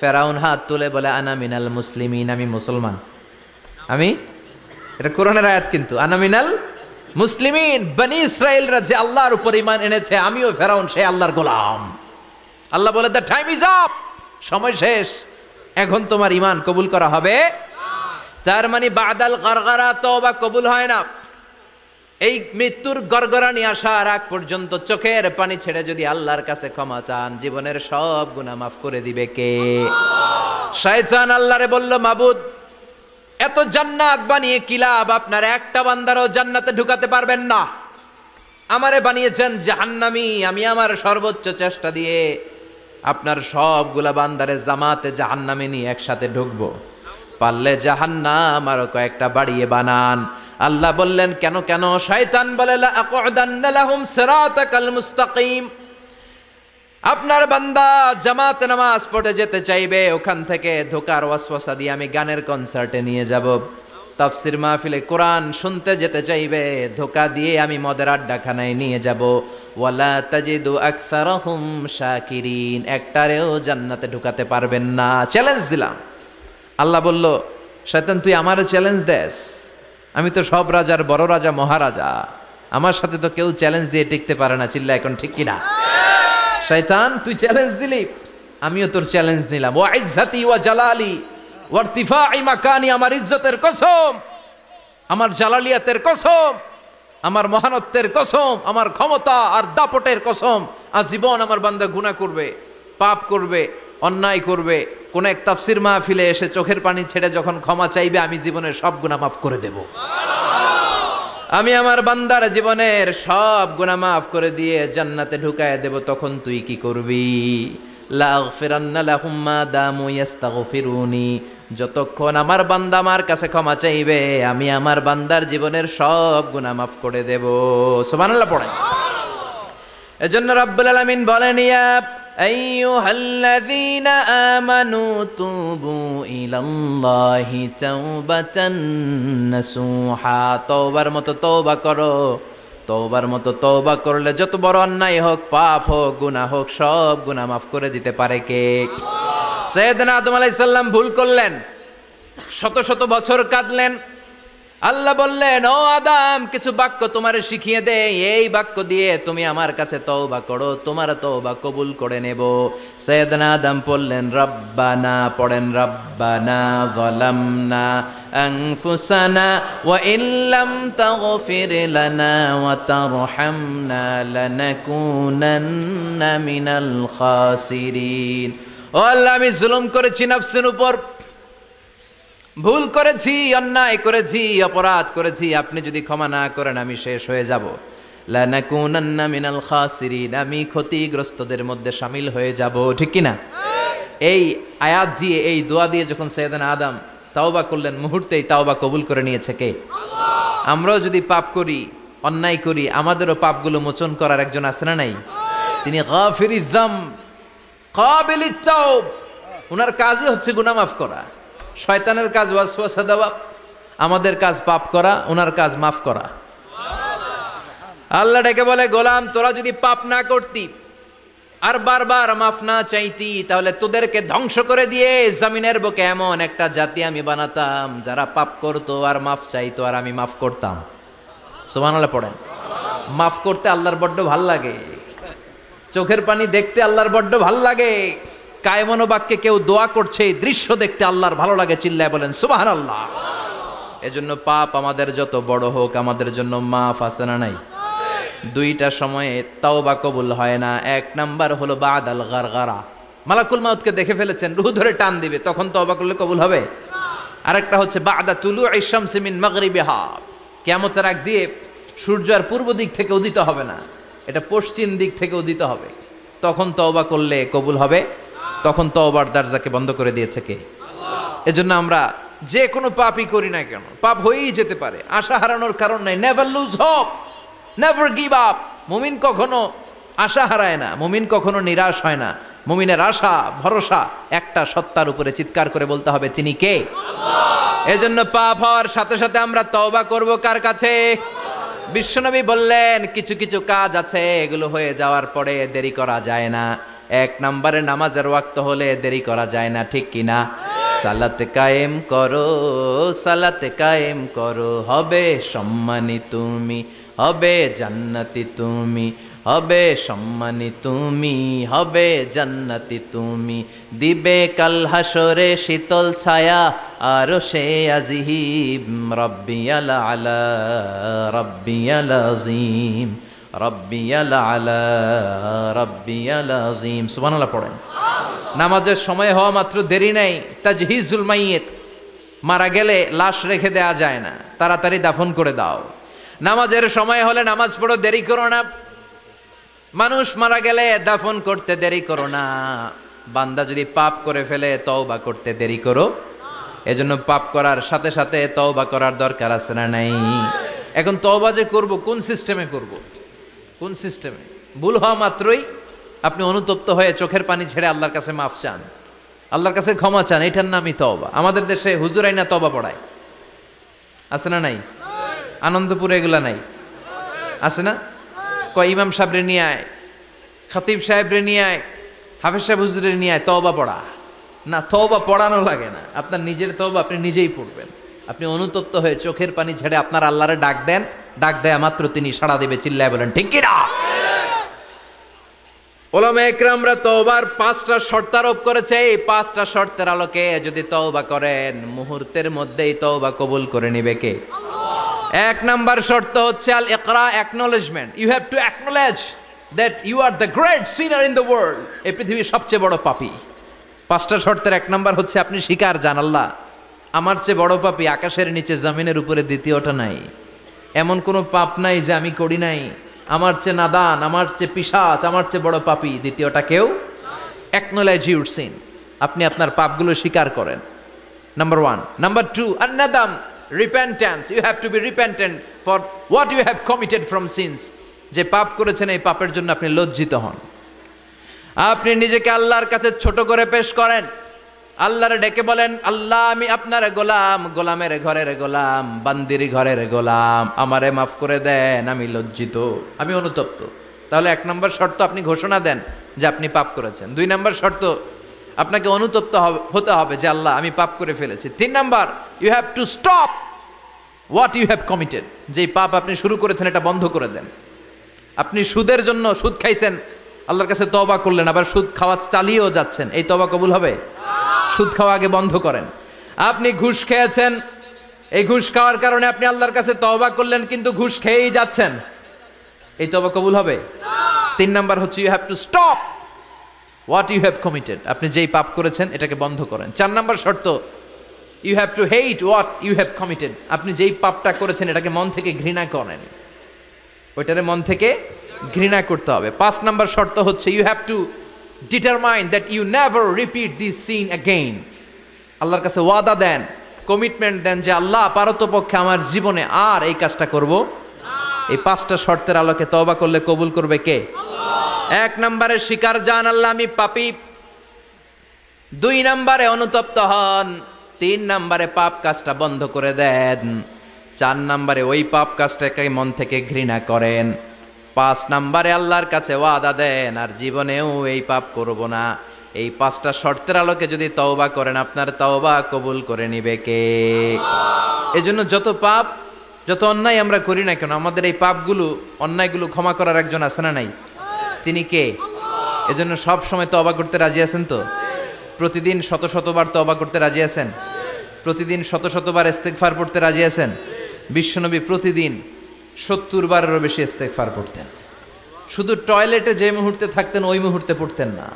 ফেরাউন হাত তুলে বলে আনা মিনাল মুসলিমিন, আমি মুসলমান। আমি, এটা কোরআনের আয়াত কিন্তু, আনা মিনাল মুসলিমিন, বনি ইসরাইলরা যে আল্লাহর উপর ঈমান এনেছে, আমিও ফেরাউন সেই আল্লাহর গোলাম। আল্লাহ বলে দ্য টাইম ইজ আপ, সময় শেষ, এখন তোমার ঈমান কবুল করা হবে। তার মানে বাদাল গারগারা তওবা কবুল হয় না। এই মৃত্যুর গরগরানি আসার আগ পর্যন্ত চোখের পানি ছেড়ে যদি আল্লাহর কাছে ক্ষমা চান, জীবনের সব গুনাহ মাফ করে দিবে কে? শয়তান আল্লাহরে বলল মাবুদ এত জান্নাত বানিয়ে কি লাভ, আপনার একটা বান্দারও জান্নাতে ঢুকাতে পারবেন না। আমারে বানিয়েছেন জাহান্নামী, আমি আমার সর্বোচ্চ চেষ্টা দিয়ে আপনার সবগুলা বান্দারে জামাতে জাহান্নামে নিয়ে একসাথে ঢুকবো, পারলে জাহান্নাম আরো কয়েকটা বাড়িয়ে বানান। আল্লাহ বললেন কেন কেন? শয়তান বলে লা আকুদান্না লাহুম সিরাতাকাল মুস্তাকিম, আপনার বান্দা জামাতে নামাজ পড়তে যেতে চাইবে, ওখান থেকে ধোকার ওয়াসওয়াসা দিয়ে আমি গানের কনসার্টে নিয়ে যাব। তাফসির মাহফিলে কোরআন শুনতে যেতে চাইবে, ধোকা দিয়ে আমি মদের আড্ডাখানায় নিয়ে যাব। ওয়ালা তাজিদু আকসারাহুম শাকিরিন, একটারেও জান্নাতে ঢুকাতে পারবেন না। চ্যালেঞ্জ দিলাম। আল্লাহ বলল শয়তান তুই আমারে চ্যালেঞ্জ দেস, আমি তো সব রাজার বড় রাজা, মহারাজা, আমার সাথে তো কেউ চ্যালেঞ্জ দিয়ে টিকতে পারে না। চিল্লা এখন ঠিক কিনা? শয়তান তুই চ্যালেঞ্জ দিলি, আমিও তোর চ্যালেঞ্জ নিলাম। ওয়া ইজ্জতি ওয়া জালালি ওয়া ইরতিফাই মাকানি, আমার ইজ্জতের কসম, আমার জালালিয়াতের কসম, আমার মহানত্বের কসম, আমার ক্ষমতা আর দাপটের কসম, আজীবন আমার বান্দা গুনাহ করবে, পাপ করবে, অন্যায় করবে, কোন এক তাফসির মাহফিলে এসে চোখের পানি ছেড়ে যখন ক্ষমা চাইবে, আমি জীবনের সব গুনাহ মাফ করে দেব। আমি আমার বান্দার জীবনের সব গুনাহ মাফ করে দিয়ে জান্নাতে ঢুকায় দেব। তখন তুই কি করবি? লা আগফিরান্না লাহুম মা দামু ইস্তাগফিরুনি, যতক্ষণ আমার বান্দা আমার কাছে ক্ষমা চাইবে, আমি আমার বান্দার জীবনের সব গুনাহ মাফ করে দেব। সুবহানাল্লাহ পড়েন। এজন্য রব্বুল আলামিন বলেন ইয়া আইয়ুহাল্লাযীনা আমানু তুবু ইলাল্লাহি তাওবাতান নাসুহা, তওবার মতো তওবা করো। তওবার মতো তওবা করলে যত বড় অন্যায় হোক, পাপ হোক, গুনাহ হোক, সব গুনাহ মাফ করে দিতে পারে কে? সাইয়েদনা আদম আলাইহিস সালাম ভুল করলেন, শত শত বছর কাঁদলেন। আল্লাহ বললেন, ও আদম, কিছু বাক্য তোমারে শিখিয়ে দে, এই বাক্য দিয়ে তুমি আমার কাছে তওবা করো, তোমার তওবা কবুল করে নেব। সাইয়েদনা আদম বললেন, রব্বানা, পড়েন, রব্বানা যালামনা আনফুসানা ওয়া ইল্লাম তাগফির লানা ওয়া তারহামনা লানাকুনান্না মিনাল খাসিরিন। ও আল্লাহ, আমি জুলুম করেছি নফসের উপর, ভুল করেছি, অন্যায় করেছি, অপরাধ করেছি, আপনি যদি ক্ষমা না করেন আমি শেষ হয়ে যাব। লানাকুনান্না মিনাল খাসিরিন, আমি ক্ষতিগ্রস্তদের মধ্যে শামিল হয়ে যাব। ঠিক কি না? এই আয়াত দিয়ে, এই দোয়া দিয়ে যখন সাইয়েদনা আদম তাওবা করলেন, মুহূর্তেই তাওবা কবুল করে নিয়েছে কে? আল্লাহ। আমরাও যদি পাপ করি, অন্যায় করি, আমাদেরও পাপগুলো মোচন করার একজন আছে না নাই? তিনি গাফিরিয যামব কাবিলিত তাওব। ওনার কাজই হচ্ছে গুনাহ মাফ করা। শয়তানের কাজ ওয়াসওয়াসা দেওয়া, আমাদের কাজ পাপ করা, ওনার কাজ মাফ করা। আল্লাহ ডেকে বলে, গোলাম, তোরা যদি পাপ না করতি আর বারবার মাফ না চাইতি, তাহলে তোদেরকে ধ্বংস করে দিয়ে জমিনের বুকে এমন একটা জাতি আমি বানাতাম যারা পাপ করতো আর মাফ চাইতো, আর আমি মাফ করতাম। সুবহানাল্লাহ পড়েন। মাফ করতে আল্লাহর বড্ড ভাল লাগে, চোখের পানি দেখতে আল্লাহর বড্ড ভাল লাগে। কায়মনো বাক্যে কেউ দোয়া করছে, এই দৃশ্য দেখতে আল্লাহর ভালো লাগে, চিল্লায় বলেন সুবহানাল্লাহ। এজন্য পাপ আমাদের যত বড় হোক, আমাদের জন্য মাফ আছে না নাই? দুইটা সময়ে তাওবা কবুল হয় না। এক নাম্বার হলো বাদাল গারগারা, মালাকুল মাউতকে দেখে ফেলেছেন, রূহ ধরে টান দিবে, তখন তাওবা করলে কবুল হবে। আরেকটা হচ্ছে বাদা তুলুই শামসি মিন মাগরিবিহা, কিয়ামতের আগ দিয়ে সূর্য আর পূর্ব দিক থেকে উদিত হবে না, এটা পশ্চিম দিক থেকে উদিত হবে, তখন তওবা করলে কবুল হবে। তখন তওবার দরজাকে বন্ধ করে দিয়েছে কে? আল্লাহ। এজন্য আমরা যে কোনো পাপই করি না কেন, পাপ হয়েই যেতে পারে, আশা হারানোর কারণ নাই। Never lose hope, never give up. মুমিন কখনো আশা হারায় না, মুমিন কখনো নিরাশ হয় না। মুমিনের আশা ভরসা একটা সত্তার উপরে, চিৎকার করে বলতে হবে, তিনি কে? আল্লাহ। এজন্য পাপ হওয়ার সাথে সাথে আমরা তওবা করব কার কাছে? বিশ্বনবী বললেন, কিছু কিছু কাজ আছে, এগুলো হয়ে যাওয়ার পরে দেরি করা যায় না। এক নম্বরে নামাজের ওয়াক্ত হলে দেরি করা যায় না, ঠিক কিনা? সালাত কায়েম করো, সালাত কায়েম করো, হবে সম্মানী তুমি, হবে জান্নাতি তুমি, হবে সম্মানী তুমি, হবে জান্নাতি তুমি, দিবে কাল হাসরে শীতল ছায়া আরশে আজিম, রব্বিয়াল আলা রব্বিয়াল আযীম, রব্বিয়াল আলা রব্বিয়াল আযীম। সুবহানাল্লাহ পড়েন। নামাজের সময় হওয়া মাত্র দেরি নাই। তাজহিজুল মাইয়িত, মারা গেলে লাশ রেখে দেয়া যায় না, তাড়াতাড়ি দাফন করে দাও। নামাজের সময় হলে নামাজ পড়ো, দেরি করো না। মানুষ মারা গেলে দাফন করতে দেরি করো না। বান্দা যদি পাপ করে ফেলে তওবা করতে দেরি করো। এজন্য পাপ করার সাথে সাথে তওবা করার দরকার আছে না নাই? এখন তওবা যে করব, কোন সিস্টেমে করব? কোন সিস্টেমে? ভুল হওয়া মাত্রই আপনি অনুতপ্ত হয়ে চোখের পানি ছেড়ে আল্লাহর কাছে মাফ চান, আল্লাহর কাছে ক্ষমা চান, এটার নামই তওবা। আমাদের দেশে হুজুরাই না তওবা পড়ায়, আছে না নাই? আনন্দপুরে এগুলা নাই, আছে না? কয় ইমাম সাহেবরে নিয়ে আয়, খতিব সাহেবরে নিয়ে আয়, হাফেজ সাহেব হুজুরে নিয়ে আয়, তওবা পড়া। না, তওবা পড়ানো লাগে না, আপনার নিজের তওবা আপনি নিজেই পড়বেন। আপনি অনুতপ্ত হয়ে চোখের পানি ছেড়ে আপনার আল্লাহরে ডাক দেন, ডাক দেয়া মাত্র তিনি সাড়া দেবে, চিল্লায় বলেন ঠিক কি না? ওলামা একরামরা তওবার 5টা শর্ত আরোপ করেছে। এই 5টা শর্তের আলোকে যদি তওবা করেন, মুহূর্তের মধ্যেই তওবা কবুল করে নিবে কে? আল্লাহ। 1 নাম্বার শর্ত হচ্ছে আল ইকরা, acknowledgement. You have to acknowledge that you are the great sinner in the world. এই পৃথিবীর সবচেয়ে বড় পাপী। 5টা শর্তের 1 নাম্বার হচ্ছে আপনি স্বীকার জান, আল্লাহ আমার চেয়ে বড় পাপী আকাশের নিচে জমিনের উপরে দ্বিতীয়টা নাই। এমন কোনো পাপ নাই যে আমি করি নাই। আমার চেয়ে নাদান, আমার চেয়ে পিশাচ, আমার চেয়ে বড় পাপী দ্বিতীয়টা কেউ। অ্যাকনলেজ ইউর সিন, আপনি আপনার পাপগুলো স্বীকার করেন। নাম্বার 1। নাম্বার 2, আন-নাদাম, repentance. You have to be repentant for what you have committed from sins. যে পাপ করেছেন এই পাপের জন্য আপনি লজ্জিত হন। আপনি নিজেকে আল্লাহর কাছে ছোট করে পেশ করেন, আল্লাহরে ডেকে বলেন, আল্লাহ আমি আপনার গোলাম, গোলামের ঘরের গোলাম, বান্দির ঘরের গোলাম, আমারে মাফ করে দেন, আমি লজ্জিত, আমি অনুতপ্ত। তাহলে 1 নম্বর শর্ত আপনি ঘোষণা দেন যে আপনি পাপ করেছেন। 2 নম্বর শর্ত আপনাকে অনুতপ্ত হতে হবে যে আল্লাহ আমি পাপ করে ফেলেছি। 3 number, you have to stop what you have committed. যেই পাপ আপনি শুরু করেছেন এটা বন্ধ করে দেন। আপনি সুদের জন্য সুদ খাইছেন, আল্লাহর কাছে তওবা করলেন, আবার সুদ খাওয়া চালিয়েও যাচ্ছেন, এই তওবা কবুল হবে? সুদ খাওয়া আগে বন্ধ করেন। আপনি ঘুষ খেয়েছেন, এই ঘুষ খাওয়ার কারণে আপনি আল্লাহর কাছে তওবা করলেন কিন্তু ঘুষ খেয়েই যাচ্ছেন, এই তওবা কবুল হবে? 3 নাম্বার হচ্ছে you have to stop what you have committed. আপনি যেই পাপ করেছেন এটাকে বন্ধ করেন। 4 নাম্বার শর্ত, you have to hate what you have committed. আপনি যেই পাপটা করেছেন এটাকে মন থেকে ঘৃণা করেন, ওইটারে মন থেকে ঘৃণা করতে হবে। 5 নাম্বার শর্ত হচ্ছে you have to determine that you never repeat this sin again. আল্লাহর কাছে ওয়াদা দেন, কমিটমেন্ট দেন যে আল্লাহ পারতপক্ষে আমার জীবনে আর এই কাজটা করব। এই 5টা শর্তের আলোকে তওবা করলে কবুল করবে কে? 1 নম্বরে স্বীকার জান আল্লাহ আমি পাপী, 2 নম্বরে অনুতপ্ত হন, 3 নম্বরে পাপ কাজটা বন্ধ করে দেন, 4 নম্বরে ওই পাপ কাজটাকে মন থেকে ঘৃণা করেন, 5 নম্বরে আল্লাহর কাছে ওয়াদা দেন আর জীবনেও এই পাপ করব না। এই 5টা শর্তের আলোকে যদি তওবা করেন আপনার তওবা কবুল করে নিবে কে? এজন্য যত পাপ যত অন্যায় আমরা করি না কেন, আমাদের এই পাপগুলো অন্যায়গুলো ক্ষমা করার একজন আছে না নাই? তিনি কে? এজন্য সব সময় তওবা করতে রাজি আছেন তো? প্রতিদিন শত শতবার তওবা করতে রাজি আছেন? প্রতিদিন শত শতবার ইস্তেগফার পড়তে রাজি আছেন? বিশ্বনবী প্রতিদিন 70 বারেরও বেশি ইস্তেগফার পড়তেন। শুধু টয়লেটে যে মুহূর্তে থাকতেন ওই মুহূর্তে পড়তেন না,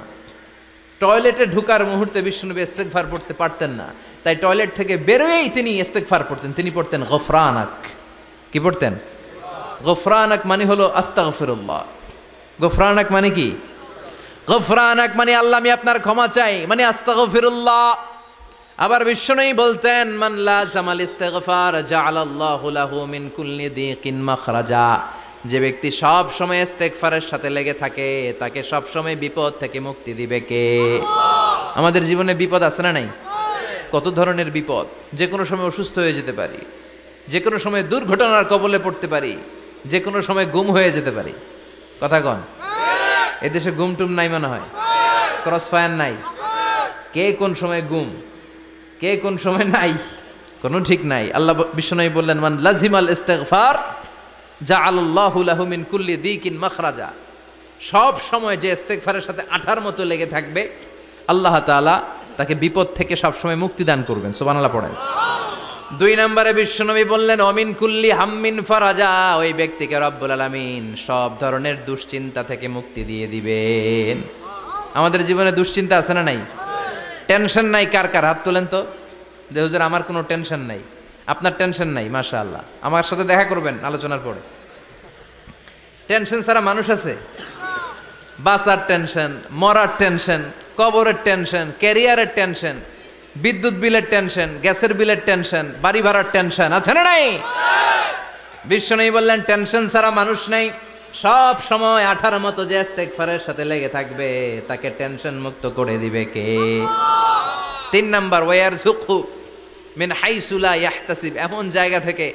টয়লেটে ঢুকার মুহূর্তে বিশ্বনবী ইস্তেগফার পড়তে পারতেন না, তাই টয়লেট থেকে বেরোয়েই তিনি ইস্তেগফার পড়তেন। তিনি পড়তেন গফরানাক। কি পড়তেন? গফরানাক মানে হলো আস্তাগফিরুল্লাহ। গফরানাক মানে কি? গফরানাক মানে আল্লাহ আমি আপনার ক্ষমা চাই, মানে আস্তাগফিরুল্লাহ। আবার বিশ্বনবী বলতেন মান লাযামাল ইস্তিগফার জাআলাল্লাহু লাহু মিন কুল্লি দিকিন মাখরাজা। যে ব্যক্তি সব সময় ইস্তেগফারের সাথে লেগে থাকে তাকে সব সময় বিপদ থেকে মুক্তি দিবে কে? আমাদের জীবনে বিপদ আছে না নাই? কত ধরনের বিপদ। যে কোনো সময় অসুস্থ হয়ে যেতে পারি, যে কোনো সময় দুর্ঘটনার কবলে পড়তে পারি, যে কোনো সময় গুম হয়ে যেতে পারি। কথা কন, এদেশে গুম টুম নাই মনে হয়, ক্রস ফায়ার নাই, কে কোন সময় গুম কে কোন সময় নাই কোনো ঠিক নাই। আল্লাহ বিশ্বনবী বললেন মান লাজিমাল ইস্তিগফার জাআলাল্লাহু লাহু মিন কুল্লি দিকিন মাখরাজা। সব সময় যে ইস্তিগফারের সাথে আঠার মতো লেগে থাকবে আল্লাহ তাআলা তাকে বিপদ থেকে সব সময় মুক্তি দান করবেন। সুবহানাল্লাহ পড়েন। 2 নম্বরে বিশ্বনবী বললেন অমিন কুল্লি হাম্মিন ফারাজা। ওই ব্যক্তিকে রব্বুল আলামিন সব ধরনের দুশ্চিন্তা থেকে মুক্তি দিয়ে দিবেন। আমাদের জীবনে দুশ্চিন্তা আছে না নাই? টেনশন নাই কার কার? হাত তোলেন তো, যে হুজুর আমার কোনো টেনশন নাই। আপনার টেনশন নাই, মাশাআল্লাহ। আমার সাথে দেখা করবেন আলোচনার পরে। টেনশন ছাড়া মানুষ আছে? বাসার টেনশন, মরার টেনশন, কবরের টেনশন, ক্যারিয়ারের টেনশন, বিদ্যুৎ বিলের টেনশন, গ্যাসের বিলের টেনশন, বাড়ি ভাড়ার টেনশন আছে না নাই? বিশ্বনবী বললেন টেনশন ছাড়া মানুষ নাই। সব সময় আঠার মতো যে ইস্তেগফারের সাথে লেগে থাকবে তাকে টেনশন মুক্ত করে দিবে কে? 3 নাম্বার ওয়ারযুকহু মিন হাইসু লা ইয়াহতাসিব। এমন জায়গা থেকে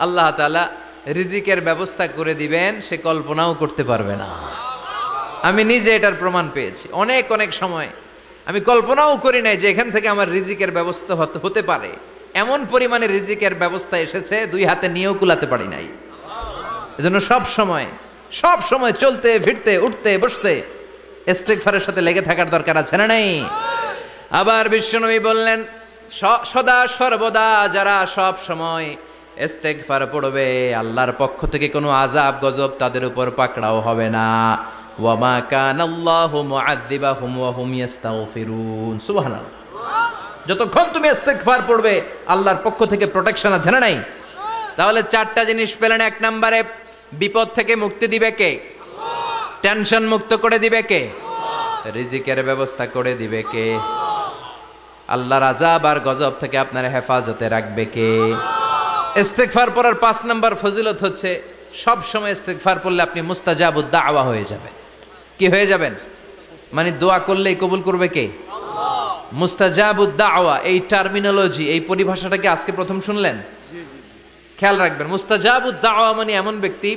আল্লাহ তাআলা রিজিকের ব্যবস্থা করে দিবেন সে কল্পনাও করতে পারবে না। আমি নিজে এটার প্রমাণ পেয়েছি। অনেক অনেক সময় আমি কল্পনাও করি নাই যে এখান থেকে আমার রিজিকের ব্যবস্থা হতে পারে। এমন পরিমাণে রিজিকের ব্যবস্থা এসেছে 2 হাতে নিয়েও কুলাতে পারি নাই। এজন্য সব সময় চলতে ফিরতে উঠতে বসতে ইস্তেগফারের সাথে লেগে থাকার দরকার আছে না নাই? আবার বিশ্বনবী বললেন সদা সর্বদা যারা সব সময় ইস্তেগফার পড়বে আল্লাহর পক্ষ থেকে কোনো আযাব গজব তাদের উপর পাকড়াও হবে না। ওয়া মা কানাল্লাহু মুআযযিবাহুম ওয়া হুম ইস্তাগফিরুন। সুবহানাল্লাহ। যতক্ষণ তুমি ইস্তেগফার পড়বে আল্লাহর পক্ষ থেকে প্রোটেকশন আছে না নাই? তাহলে 4টা জিনিস পেলেন। 1 নম্বরে বিপদ থেকে মুক্তি দিবে কে? টেনশন মুক্ত করে দিবে কে? রিজিকের ব্যবস্থা করে দিবে কে? আল্লাহর আযাব আর গজব থেকে আপনার হেফাজতে রাখবে কে? ইস্তেগফার পড়ার 5 নম্বর ফজিলত হচ্ছে সব সময় ইস্তেগফার পড়লে আপনি মুস্তাজাবুদ দাওয়া হয়ে যাবেন। কি হয়ে যাবেন? মানে দোয়া করলেই কবুল করবে কে? মুস্তাজাবুদ দাওয়া, এই টার্মিনোলজি, এই পরিভাষাটাকে আজকে প্রথম শুনলেন? খেয়াল রাখবেন। মুস্তাজাবুদ দাওয়া মানে এমন ব্যক্তি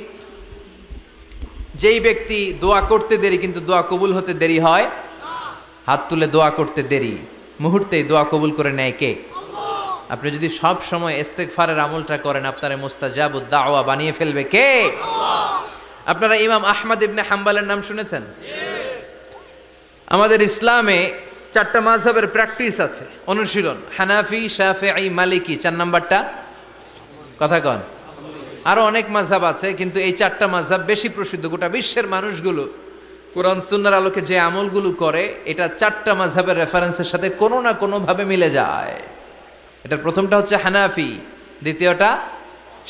যেই ব্যক্তি দোয়া করতে দেরি কিন্তু দোয়া কবুল হতে দেরি হয় হাত তুলে দোয়া করতে দেরি, মুহূর্তেই দোয়া কবুল করে নেয় কে? আপনি যদি সব সময় ইস্তেগফারের আমলটা করেন, আপনারে মুস্তাজাবুদ দাওয়া বানিয়ে ফেলবে কে? আপনারা ইমাম আহমদ ইবনে হাম্বলের নাম শুনেছেন? আমাদের ইসলামে 4টা মাযহাবের প্র্যাকটিস আছে, অনুশীলন। হানাফি, শাফিঈ, মালিকি, 4 নাম্বারটা কথা কন। আরো অনেক মাযহাব আছে, কিন্তু এই 4টা মাযহাব বেশি প্রসিদ্ধ। গোটা বিশ্বের মানুষগুলো কোরআন সুন্নাহর আলোকে যে আমলগুলো করে, এটা 4টা মাযহাবের রেফারেন্সের সাথে কোনো না কোনো ভাবে মিলে যায়। এটার প্রথমটা হচ্ছে হানাফি, দ্বিতীয়টা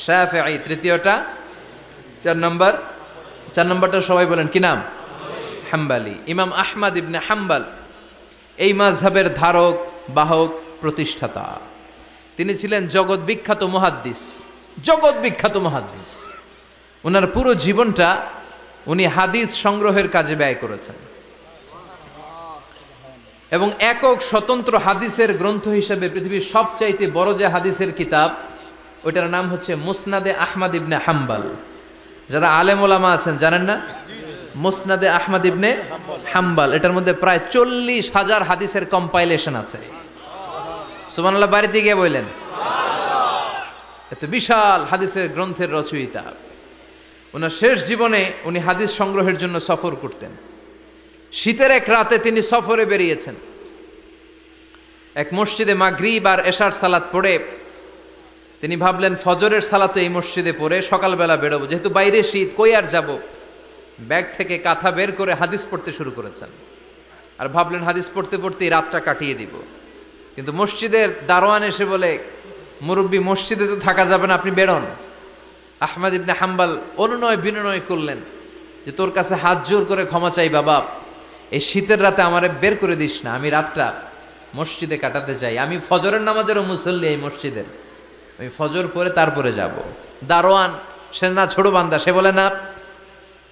শাফিঈ, তৃতীয়টা 4 নাম্বারটা সবাই বলেন কি নাম? হাম্বলি। ইমাম আহমদ ইবনে হাম্বল এই মাযহাবের ধারক, বাহক, প্রতিষ্ঠাতা। তিনি ছিলেন জগৎ বিখ্যাত মুহাদ্দিস। ওনার পুরো জীবনটা উনি হাদিস সংগ্রহের কাজে ব্যয় করেছেন, এবং একক স্বতন্ত্র হাদিসের গ্রন্থ হিসেবে পৃথিবীর সবচাইতে বড় যে হাদিসের কিতাব, ওইটার নাম হচ্ছে মুসনাদে আহমদ ইবনে হাম্বল। যারা আলেম ওলামা আছেন জানেন না? মুসনাদে আহমদ ইবনে হাম্বল, এটার মধ্যে প্রায় 40,000 হাদিসের কম্পাইলেশন আছে। সুবহানাল্লাহ, বাড়িতে গিয়ে বললেন। এত বিশাল হাদিসের গ্রন্থের রচয়িতা। ওনার শেষ জীবনে উনি হাদিস সংগ্রহের জন্য সফর করতেন। শীতের এক রাতে তিনি সফরে বেরিয়েছেন। এক মসজিদে মাগরিব আর এশার সালাত পড়ে তিনি ভাবলেন ফজরের সালাত এই মসজিদে পড়ে সকালবেলা বেরোবো, যেহেতু বাইরে শীত, কই আর যাব। ব্যাগ থেকে কাঁথা বের করে হাদিস পড়তে শুরু করেছেন, আর ভাবলেন হাদিস পড়তে পড়তেই রাতটা কাটিয়ে দিব। কিন্তু মসজিদের দারোয়ান এসে বলে, মুরব্বী, মসজিদে তো থাকা যাবে না, আপনি বেরোন। আহমদ ইবনে হাম্বল অনুনয় বিনয় করলেন যে তোর কাছে হাত জোর করে ক্ষমা চাই বাবা, এই শীতের রাতে আমারে বের করে দিস না, আমি রাতটা মসজিদে কাটাতে চাই। আমি ফজরের নামাজেরও মুসল্লি এই মসজিদের, আমি ফজর পরে তারপরে যাব। দারোয়ান সে না ছোট বান্দা, সে বলে না,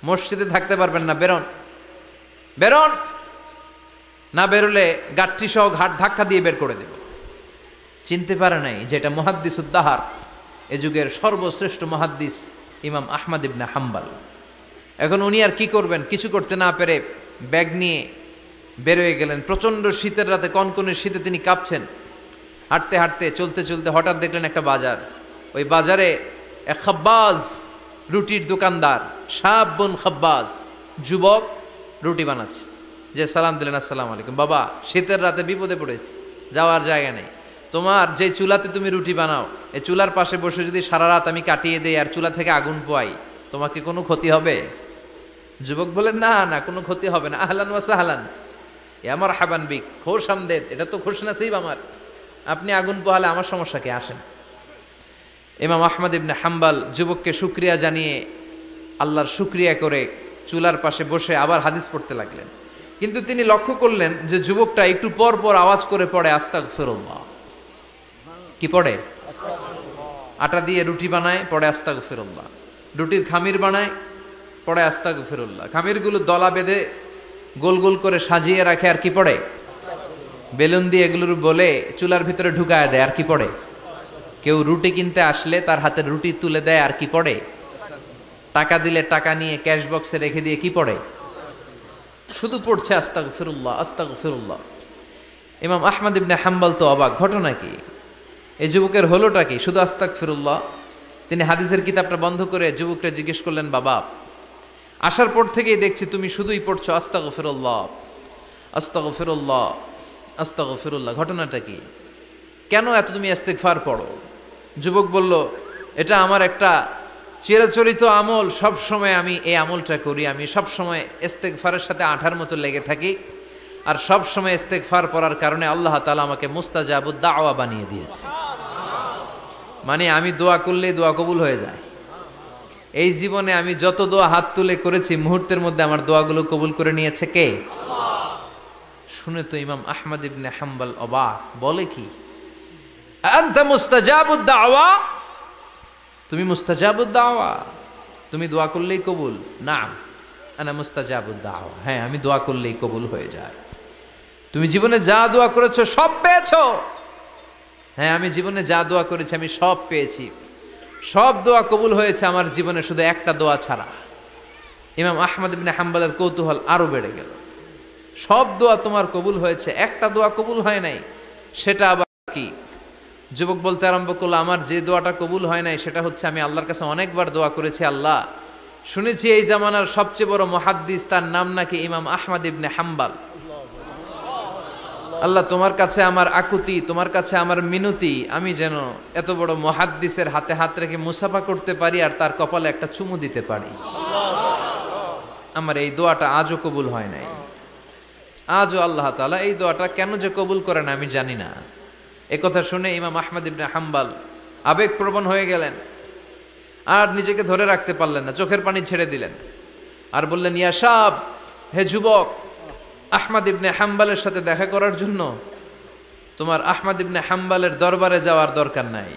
মসজিদে থাকতে পারবেন না, বেরোন। না বেরোলে গাঠটি সহ ঘাট ধাক্কা দিয়ে বের করে দেব। চিনতে পারে নাই যেটা মুহাদ্দিসুদ্দাহার, এ যুগের সর্বশ্রেষ্ঠ মুহাদ্দিস ইমাম আহমদ ইবনে হাম্বল। এখন উনি আর কি করবেন, কিছু করতে না পেরে ব্যাগ নিয়ে বেরোয় গেলেন। প্রচণ্ড শীতের রাতে, কনকনে শীতে তিনি কাঁপছেন। হাঁটতে হাঁটতে, চলতে চলতে হঠাৎ দেখলেন একটা বাজার। ওই বাজারে এক খাব্বাজ, রুটির দোকানদার, শাবুন খাব্বাজ, যুবক রুটি বানাচ্ছে। যে সালাম দিলেন, আসসালামু আলাইকুম। বাবা, শীতের রাতে বিপদে পড়েছি, যাওয়ার জায়গা নেই। তোমার যে চুলাতে তুমি রুটি বানাও, এই চুলার পাশে বসে যদি সারা রাত আমি কাটিয়ে দেই আর চুলা থেকে আগুন পোয়াই, তোমাকে কোনো ক্ষতি হবে? যুবক বলেন, না না, কোনো ক্ষতি হবে না। আহলান ওয়া সাহলান, আমার হাবান বিক, খোশ আমদেদ, এটা তো খুশ নসিব আমার। আপনি আগুন পোহালে আমার সমস্যা কে? আসেন। ইমাম আহমদ ইবনে হাম্বল যুবককে শুকরিয়া জানিয়ে, আল্লাহর শুকরিয়া করে চুলার পাশে বসে আবার হাদিস পড়তে লাগলেন। কিন্তু তিনি লক্ষ্য করলেন যে যুবকটা একটু পর পর আওয়াজ করে পড়ে আস্তাগফিরুল্লাহ। কি পড়ে? আটা দিয়ে রুটি বানায়, পড়ে আস্তাগফিরুল্লাহ। রুটির খামির বানায়, পড়ে আস্তাগফিরুল্লাহ। খামিরগুলো দলা বেঁধে গোল গোল করে সাজিয়ে রাখে, আর কি পড়ে? বেলুন দিয়ে এগুলোর বলে চুলার ভিতরে ঢুকায় দেয়, আর কি পড়ে? কেউ রুটি কিনতে আসলে তার হাতে রুটি তুলে দেয়, আর কি পড়ে? টাকা দিলে টাকা নিয়ে ক্যাশ বক্সে রেখে দিয়ে কি পড়ে? শুধু পড়ছে আস্তাগফিরুল্লাহ, আস্তাগফিরুল্লাহ। ইমাম আহমদ ইবনে হাম্বল তো অবাক, ঘটনা কি? এই যুবকের হলোটা কি? শুধু আস্তাগফিরুল্লাহ। তিনি হাদিসের কিতাবটা বন্ধ করে যুবককে জিজ্ঞেস করলেন, বাবা, আসার পর থেকেই দেখছি তুমি শুধুই পড়ছো আস্তাগফিরুল্লাহ, আস্তাগফিরুল্লাহ, আস্তাগফিরুল্লাহ। ঘটনাটা কি? কেন এত তুমি ইস্তেগফার পড়ো? যুবক বলল, এটা আমার একটা চিরাচরিত আমল, সব সময় আমি এই আমলটা করি। আমি সব সময় ইস্তেগফারের সাথে আঠার মতো লেগে থাকি, আর সব সময় ইস্তেগফার পড়ার কারণে আল্লাহ তাআলা আমাকে মুস্তাজাবুদ দাওয়া বানিয়ে দিয়েছে। মানে আমি দোয়া করলেই দোয়া কবুল হয়ে যায়। এই জীবনে আমি যত দোয়া হাত তুলে করেছি, মুহূর্তের মধ্যে আমার দোয়াগুলো কবুল করে নিয়েছে কে? শুনে তো ইমাম আহমদ ইবনে হাম্বল অবাক, বলে কি, আনতা মুস্তাজাবুদ দাওয়া? তুমি মুস্তাজাবুদ দাওয়া, তুমি দোয়া করলেই কবুল? না, আনা মুস্তাজাবুদ দাওয়া, হ্যাঁ আমি দোয়া করলেই কবুল হয়ে যায়। তুমি জীবনে যা দোয়া করেছো সব পেয়েছো? হ্যাঁ, আমি জীবনে যা দোয়া করেছি আমি সব পেয়েছি, সব দোয়া কবুল হয়েছে আমার জীবনে, শুধু একটা দোয়া ছাড়া। ইমাম আহমদ ইবনে হাম্বলের কৌতূহল আরো বেড়ে গেল। সব দোয়া তোমার কবুল হয়েছে, একটা দোয়া কবুল হয় নাই, সেটা আবার কি? যুবক বলতে আরম্ভ করলো, আমার যে দোয়াটা কবুল হয় নাই সেটা হচ্ছে আমি আল্লাহর কাছে অনেকবার দোয়া করেছি, আল্লাহ শুনেছি এই জামানার সবচেয়ে বড় মুহাদ্দিস, তার নাম নাকি ইমাম আহমদ ইবনে হাম্বাল। আল্লাহ তোমার কাছে আমার আকুতি, তোমার কাছে আমার মিনতি, আমি যেন এত বড় মুহাদ্দিসের হাতে হাত রেখে মুসাফা করতে পারি আর তার কপালে একটা চুমু দিতে পারি। আমার এই দোয়াটা আজও কবুল হয় নাই, আজও আল্লাহ তাআলা এই দোয়াটা কেন যে কবুল করে না আমি জানি না। একথা শুনে ইমাম আহমদ ইবনে হাম্বাল আবেগপ্রবণ হয়ে গেলেন, আর নিজেকে ধরে রাখতে পারলেন না, চোখের পানি ছেড়ে দিলেন আর বললেন, ইয়া শাব, হে যুবক, আহমদ ইবনে হাম্বালের সাথে দেখা করার জন্য তোমার আহমদ ইবনে হাম্বালের দরবারে যাওয়ার দরকার নাই,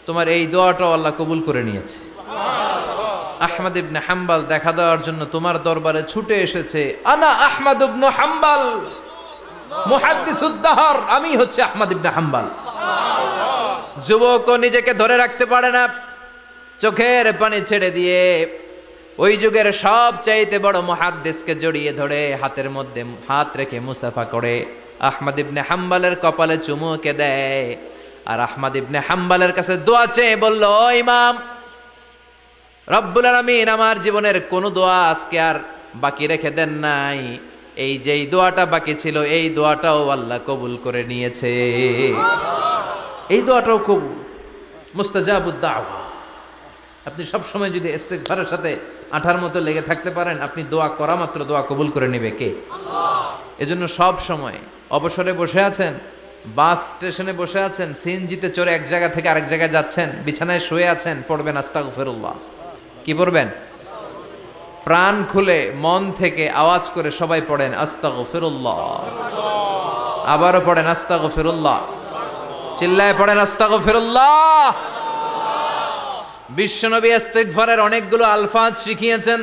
তোমার এই দোয়াটাও আল্লাহ কবুল করে নিয়েছে। আহমদ ইবনে হাম্বাল দেখা দেওয়ার জন্য তোমার দরবারে ছুটে এসেছে। আনা আহমদ ইবনে হাম্বাল মুহাদ্দিসুদ দাহর, আমি হচ্ছে আহমদ ইবনে হাম্বাল। যুবক নিজেকে ধরে রাখতে পারে না, চোখের পানি ছেড়ে দিয়ে ওই যুগের সব চাইতে বড় মুহাদ্দিসকে জড়িয়ে ধরে হাতের মধ্যে হাত রেখে মুসাফা করে আহমদ ইবনে হাম্বালের কপালে চুমুকে দেয়, আর আহমদ ইবনে হাম্বালের কাছে দোয়া চেয়ে বলল, ও ইমাম, রব্বুল আলামিন আমার জীবনের কোনো দোয়া আজকে আর বাকি রেখে দেন নাই, এই যেই দোয়াটা বাকি ছিল এই দোয়াটাও আল্লাহ কবুল করে নিয়েছে, এই দোয়াটাও কবুল, মুস্তাজাবুদ দাওয়া। আপনি সব সময় যদি ইস্তিগফারের সাথে আঠার মতো লেগে থাকতে পারেন, আপনি দোয়া করা মাত্র দোয়া কবুল করে নেবে কে? এজন্য সব সময় অবসরে বসে আছেন, বাস স্টেশনে বসে আছেন, সিএনজিতে চড়ে এক জায়গা থেকে আরেক জায়গায় যাচ্ছেন, বিছানায় শুয়ে আছেন, পড়বেন আস্তাগফিরুল্লাহ। কি পড়বেন? প্রাণ খুলে মন থেকে আওয়াজ করে সবাই পড়েন আস্তাগফিরুল্লাহ, আবারও পড়েন আস্তাগফিরুল্লাহ, চিল্লায় পড়েন আস্তাগফিরুল্লাহ। বিশ্বনবী ইস্তিগফারের অনেকগুলো আলফাজ শিখিয়েছেন,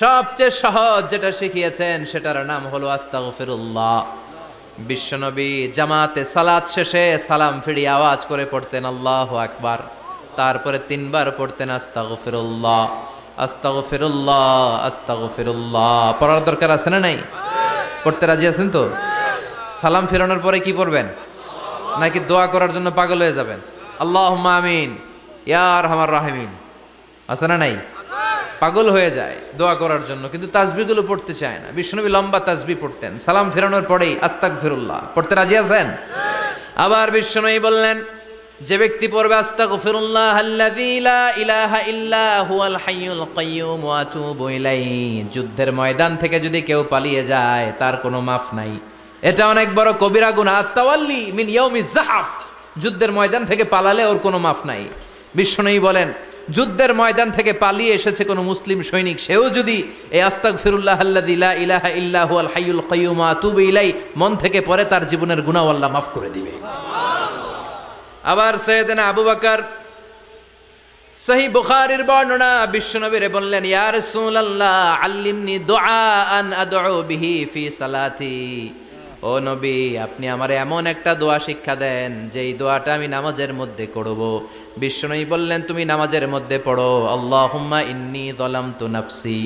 সবচেয়ে সহজ যেটা শিখিয়েছেন সেটার নাম হলো আস্তাগফিরুল্লাহ। বিশ্বনবী জামাতে সালাত শেষে সালাম ফিরিয়ে আওয়াজ করে পড়তেন আল্লাহু আকবার, তারপরে 3 বার পড়তেন আস্তাগফিরুল্লাহ, আস্তাগফিরুল্লাহ, আস্তাগফিরুল্লাহ। পড়ার দরকার আছে না নাই? পড়তে রাজি আছেন তো? সালাম ফেরানোর পরে কি পড়বেন? নাকি দোয়া করার জন্য পাগল হয়ে যাবেন? আল্লাহুম্মা আমিন ইয়া আরহামার রাহিমিন, আছে না নাই? পাগল হয়ে যায় দোয়া করার জন্য, কিন্তু তাসবিহগুলো পড়তে চায় না। বিশ্বনবী লম্বা তাসবিহ পড়তেন, সালাম ফেরানোর পরেই আস্তাগফিরুল্লাহ। পড়তে রাজি আছেন? আবার বিশ্বনবী বললেন, যে ব্যক্তি পড়বে আস্তাগফিরুল্লাহ আল্লাযী লা ইলাহা ইল্লা হুয়াল হাইয়ুল কাইয়্যুম ওয়া আতুবু ইলাইহি, যুদ্ধের ময়দান থেকে যদি কেউ পালিয়ে যায় তার কোনো মাফ নাই। এটা অনেক বড় কবিরা গুনাহ, আত-তাওয়াল্লি মিন ইয়াউমিজ যাহফ, যুদ্ধের ময়দান থেকে পালালে ওর কোনো মাফ নাই। বিশ্বনবী বলেন, যুদ্ধের ময়দান থেকে পালিয়ে এসেছে কোনো মুসলিম সৈনিক, সেও যদি এই আস্তাগফিরুল্লাহ আল্লাযী লা ইলাহা ইল্লা হুয়াল হাইয়ুল কাইয়্যুম ওয়া আতুবু ইলাইহি মন থেকে পড়ে, তার জীবনের গুনাহ আল্লাহ মাফ করে দিবে। আবার সাইয়েদনা আবু বকর, সহিহ বুখারীর বর্ণনা, বিশ্বনবীরে বললেন, ইয়া রাসূলুল্লাহ আল্লিমনি দুআআন আদউ বিহি ফি সালাতি, ও নবী আপনি আমারে এমন একটা দোয়া শিক্ষা দেন যেই দোয়াটা আমি নামাজের মধ্যে করব। বিশ্বনবী বললেন, তুমি নামাজের মধ্যে পড়ো, আল্লাহুম্মা ইন্নী যালামতু নাফসি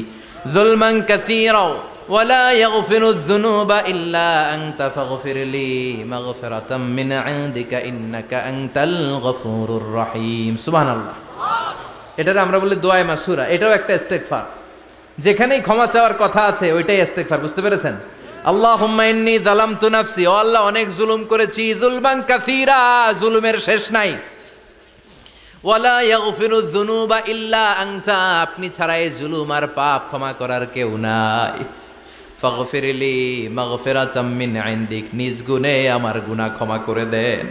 যুলমান কাসীরা ওয়া লা ইয়াগফিরুয যুনুবা ইল্লা আনতা ফাগফিরলি মাগফিরাতাম মিন ইনদিকা ইন্নাকা আনতাল গফুরুর রহিম। সুবহানাল্লাহ। এটারে আমরা বলি দোয়ায়ে মাসুরা, এটাও একটা ইস্তিগফার, যেখানেই ক্ষমা চাওয়ার কথা আছে ওইটাই ইস্তিগফার। বুঝতে পেরেছেন? আল্লাহুম্মা ইন্নী যালামতু নাফসি, ও আল্লাহ অনেক জুলুম করেছি, যুলমান কাসীরা, জুলুমের শেষ নাই, ওয়ালা ইয়াগফিরুয যুনুবা ইল্লা আনতা, আপনি ছাড়া এই জুলুম আর পাপ ক্ষমা করার কেউ নাই, ফাগফিরলি মাগফিরাতাম মিন ইনদিক, নিজ গুণে আমার গুনাহ ক্ষমা করে দেন,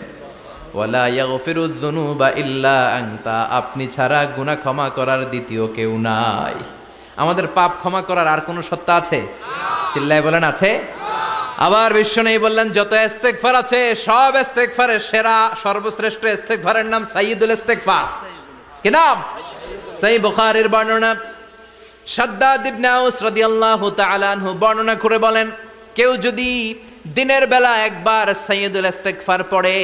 ওয়ালা ইয়াগফিরুয যুনুবা ইল্লা আনতা, আপনি ছাড়া গুনাহ ক্ষমা করার দ্বিতীয় কেউ নাই। আমাদের পাপ ক্ষমা করার আর কোনো সত্তা আছে? চিল্লায় বলেন আছে? আবার বিশ্বনবী বললেন, যত ইস্তিগফার আছে সব ইস্তিগফারের সেরা সর্বশ্রেষ্ঠ ইস্তিগফারের নাম সাইয়্যিদুল ইস্তিগফার। কি নাম? সহিহ বুখারীর বর্ণনা, শাদ্দাদ ইবনে আউস রাদিয়াল্লাহু তাআলা আনহু বর্ণনা করে বলেন, কেউ যদি দিনের বেলা একবার সাইয়্যিদুল ইস্তিগফার পড়ে,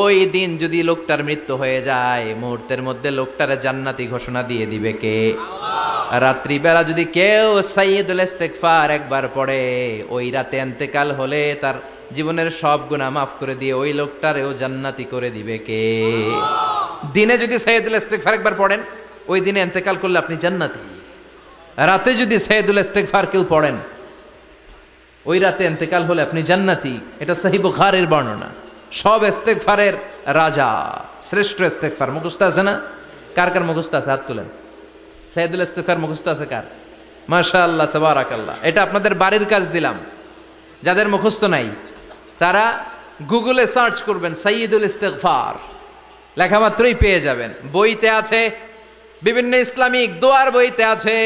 ওই দিন যদি লোকটার মৃত্যু হয়ে যায়, মুহূর্তের মধ্যে লোকটারে জান্নাতি ঘোষণা দিয়ে দিবে কে? রাত্রিবেলা যদি কেউ সাইয়্যিদুল ইস্তিগফার একবার পড়ে, ওই রাতে ইন্তেকাল হলে তার জীবনের সব গুনাহ মাফ করে দিয়ে ওই লোকটারেও জান্নাতি করে দিবে কে? দিনে যদি সাইয়্যিদুল ইস্তিগফার একবার পড়েন, ওই দিনে ইন্তেকাল করলে আপনি জান্নাতি। রাতে যদি সাইয়্যিদুল ইস্তিগফার কেউ পড়েন, ওই রাতে ইন্তেকাল হলে আপনি জান্নাতি। এটা সহিহ বুখারীর বর্ণনা। সব ইস্তিগফারের রাজা, শ্রেষ্ঠ ইস্তিগফার মুখস্থ আছে না? কার কার মুখস্থ আছে? হাত তুলেন। সাইয়্যিদুল ইস্তিগফার মুখস্থ আছে কার? মাশাআল্লাহ, তাবারাকাল্লাহ। এটা আপনাদের বাড়ির কাজ দিলাম। যাদের মুখস্থ নাই তারা গুগলে সার্চ করবেন সাইয়্যিদুল ইস্তিগফার, লেখা মাত্রই পেয়ে যাবেন। বইতে আছে, বিভিন্ন ইসলামিক দোয়ার বইতে আছে,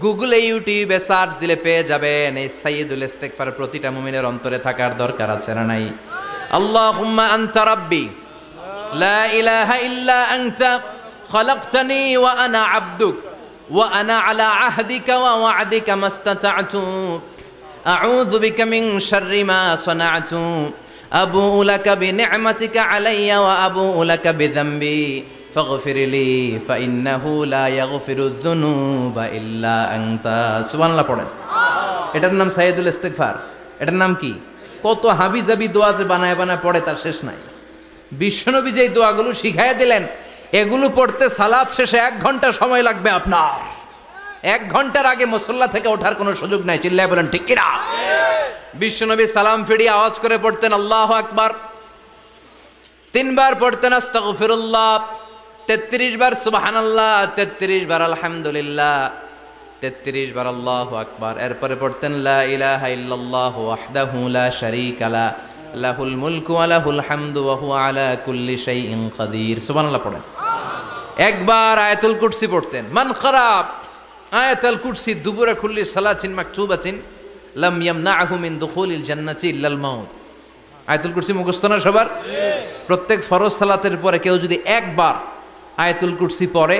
গুগলে ইউটিউবে সার্চ দিলে পেয়ে যাবেন। এই সাইয়্যিদুল ইস্তিগফার প্রতিটা মুমিনের অন্তরে থাকার দরকার আছে না নাই? আল্লাহুম্মা আনতা রাব্বি লা ইলাহা ইল্লা আনতা খালাকতানি ওয়া আনা আবদুক ওয়া আনা আলা আহদিকা ওয়া ওয়া'দিকা মাস্তাতা'তু আউযু বিকা মিন শাররি মা সানা'তু আবুউ লাকা বিনি'মাতিকা আলাইয়া ওয়া আবুউ লাকা বিযামবি ফাগফিরলি ফাইন্নাহু লা ইয়াগফিরুয যুনুবা ইল্লা আনতা। সুবহানাল্লাহ পড়েন। এটার নাম সাইয়্যিদুল ইস্তিগফার। এটার নাম কি? কত হাবিজাবি দোয়া যে বানায় বানায় পড়ে তার শেষ নাই। বিশ্বনবী যেই দোয়াগুলো শিখাইয়া দিলেন, এগুলো পড়তে সালাত শেষে 1 ঘন্টা সময় লাগবে আপনার। 1 ঘন্টার আগে মুসল্লা থেকে ওঠার কোনো সুযোগ নাই। চিল্লায় বলেন ঠিক কিনা? বিশ্বনবী সালাম ফিরিয়ে আওয়াজ করে পড়তেন আল্লাহু আকবার, 3 বার পড়তেন আস্তাগফিরুল্লাহ, 33 বার সুবহানাল্লাহ, 33 বার আলহামদুলিল্লাহ, 33 বার আল্লাহু আকবার। এরপরে পড়তেন লা ইলাহা ইল্লাল্লাহু ওয়াহদাহু লা শারীকা লা লাহুল মুলকু ওয়া লাহুল হামদু ওয়া হুয়া আলা কুল্লি শাইইন কাদির। সুবহানাল্লাহ পড়েন। একবার আয়াতুল কুরসি পড়তেন। মান খারাপ আয়াতুল কুরসি দুবুরা কুল্লি সালাতিন মাকতুবাতিন লাম ইয়ামনাহু মিন দুখুলিল জান্নাতি ইল্লাল মাউত। আয়াতুল কুরসি মুখস্থ না সবার? প্রত্যেক ফরজ সালাতের পরে কেউ যদি একবার আয়াতুল কুরসি পড়ে,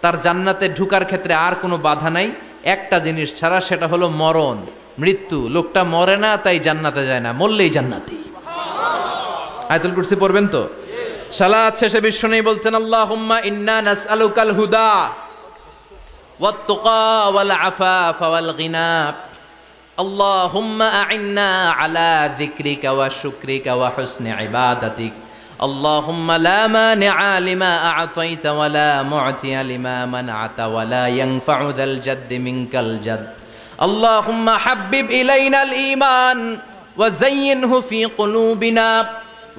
তার জান্নাতে ঢুকার ক্ষেত্রে আর কোনো বাধা নাই, একটা জিনিস ছাড়া, সেটা হলো মরণ, মৃত্যু। লোকটা মরে না তাই জান্নাতে যায় না, মরলেই জান্নাতি। আয়াতুল কুরসি পড়বেন তো? সালাত শেষে বিশ্বনবী বলতেন আল্লাহুম্মা ইন্না নাসআলুকাল হুদা ওয়াত তুকা ওয়াল আফাফা ওয়াল গিনা আল্লাহুম্মা আ'ইন্না আলা যিকরিকা ওয়া শুকরিকা ওয়া হুসনি ইবাদাতিক আল্লাহুম্মা লা মানিআ লিমা আ'তাইতা ওয়া লা মু'তিয়া লিমা মানআতা ওয়া লা ইয়ানফা'ু যাল জাদ্দি মিনকাল জাদ আল্লাহুম্মা হাব্বিব ইলাইনাল ঈমান ওয়া যায়্যিনহু ফি কুলুবিনা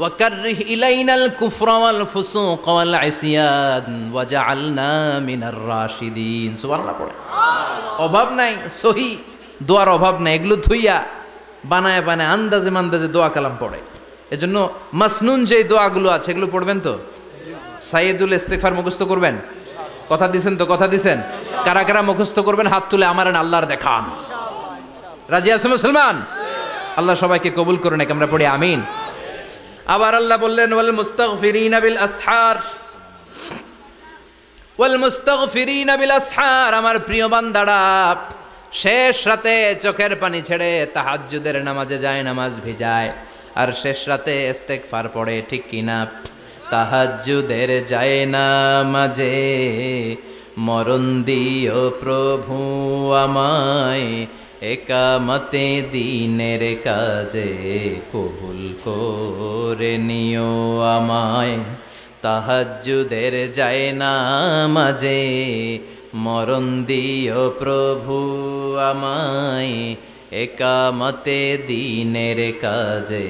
ওয়া কাররিহ ইলাইনাল কুফরা ওয়াল ফুসুক ওয়াল ইসয়ান ওয়াজআলনা মিনার রাশিদিন। সুবহানাল্লাহ পড়ে। অভাব নাই, সহি দোয়ার অভাব নাই। এগুলো থুইয়া বানায় বানায় আন্দাজে মান্দাজে দোয়া কালাম পড়ে। এজন্য মাসনুন যে দোয়াগুলো আছে এগুলো পড়বেন তো? সাইয়্যিদুল ইস্তিগফার মুখস্থ করবেন? কথা দিছেন তো? কথা দিছেন? কারা কারা মুখস্থ করবেন হাত তুলে আমারেন আল্লাহর দেখান। রাজি আছেন মুসলমান? আল্লাহ সবাইকে কবুল করুন। আমরা পড়ি আমিন। আবার আল্লাহ বললেন ওয়াল মুস্তাগফিরিনা বিল আসহার, ওয়াল মুস্তাগফিরিনা বিল আসহার। আমার প্রিয় বান্দারা শেষ রাতে চোখের পানি ছেড়ে তাহাজ্জুদের নামাজে যায়, নামাজ ভিজায়, আর শেষ রাতে ইস্তিগফার পড়ে, ঠিক কিনা? তাহাজ্জুদের যায় নামাজে মরণ দিও প্রভু আমায়, একামতে দিনের কাজে কবুল করে নিও আমায়। তাহাজ্জুদের যায় নামাজে মরণ দিও প্রভু আমায়, একামতে দিনের কাজে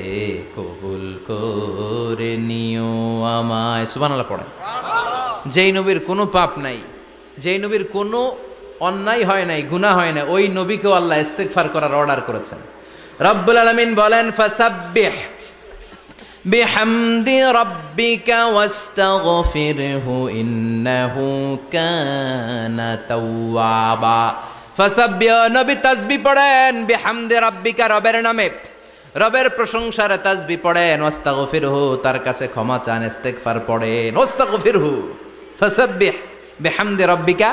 কবুল করে নিও আমায়। সুবহানাল্লাহ পড়ে। যেই নবীর কোনো পাপ নাই, যেই নবীর কোনো অন্যায় হয় নাই, গুনাহ হয় না, ওই নবীকেও আল্লাহ ইস্তিগফার করার অর্ডার করেছেন। রব্বুল আলামিন বলেন ফাসাব্বিহ বিহামদি রাব্বিকা ওয়াস্তাগফিরহু ইন্নাহু কানা তাওয়াবা। ফাসাব্বিহ, নবী তাসবিহ পড়েন, বিহামদি রাব্বিকা, রবের নামে, রবের প্রশংসার তাসবিহ পড়েন, ওয়াস্তাগফিরহু, তার কাছে ক্ষমা চান, ইস্তিগফার পড়েন। ওয়াস্তাগফিরহু, ফাসাব্বিহ বিহামদি রাব্বিকা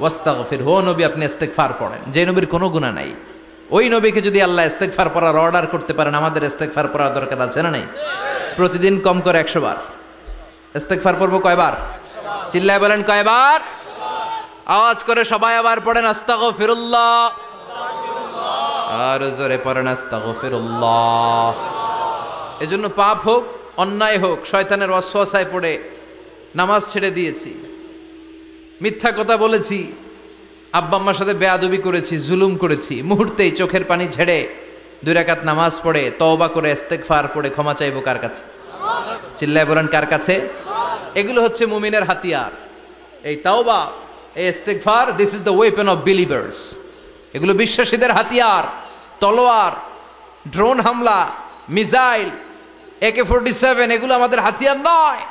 ওয়াস্তাগফিরহু। নবী আপনি ইস্তিগফার পড়েন। যে নবীর কোনো গুনাহ নাই, ওই নবীকে যদি আল্লাহ ইস্তিগফার পড়ার অর্ডার করতে পারেন, আমাদের ইস্তিগফার পড়ার দরকার আছে না নাই? প্রতিদিন কম করে 100 বার ইস্তিগফার পড়বো। কয়বার? চিল্লায় বলেন কয়বার? আওয়াজ করে সবাই আবার পড়েন আস্তাগফিরুল্লাহ, আর জোরে পড়েন আস্তাগফিরুল্লাহ। এজন্য পাপ হোক, অন্যায় হোক, শয়তানের ওয়াসওয়াসায় পড়ে নামাজ ছেড়ে দিয়েছি, মিথ্যা কথা বলেছি, আব্বা আম্মার সাথে বেয়াদবি করেছি, জুলুম করেছি, মুহূর্তেই চোখের পানি ঝেড়ে 2 রাকাত নামাজ পড়ে তওবা করে ইস্তেগফার পড়ে ক্ষমা চাইবো কার কাছে? চিল্লায় বলেন কার কাছে? এগুলো হচ্ছে মুমিনের হাতিয়ার। এই তাওবা, এই ইস্তেগফার, this is the weapon of believers. এগুলো বিশ্বাসীদের হাতিয়ার। তলোয়ার, ড্রোন হামলা, মিসাইল, AK-47 এগুলো আমাদের হাতিয়ার নয়।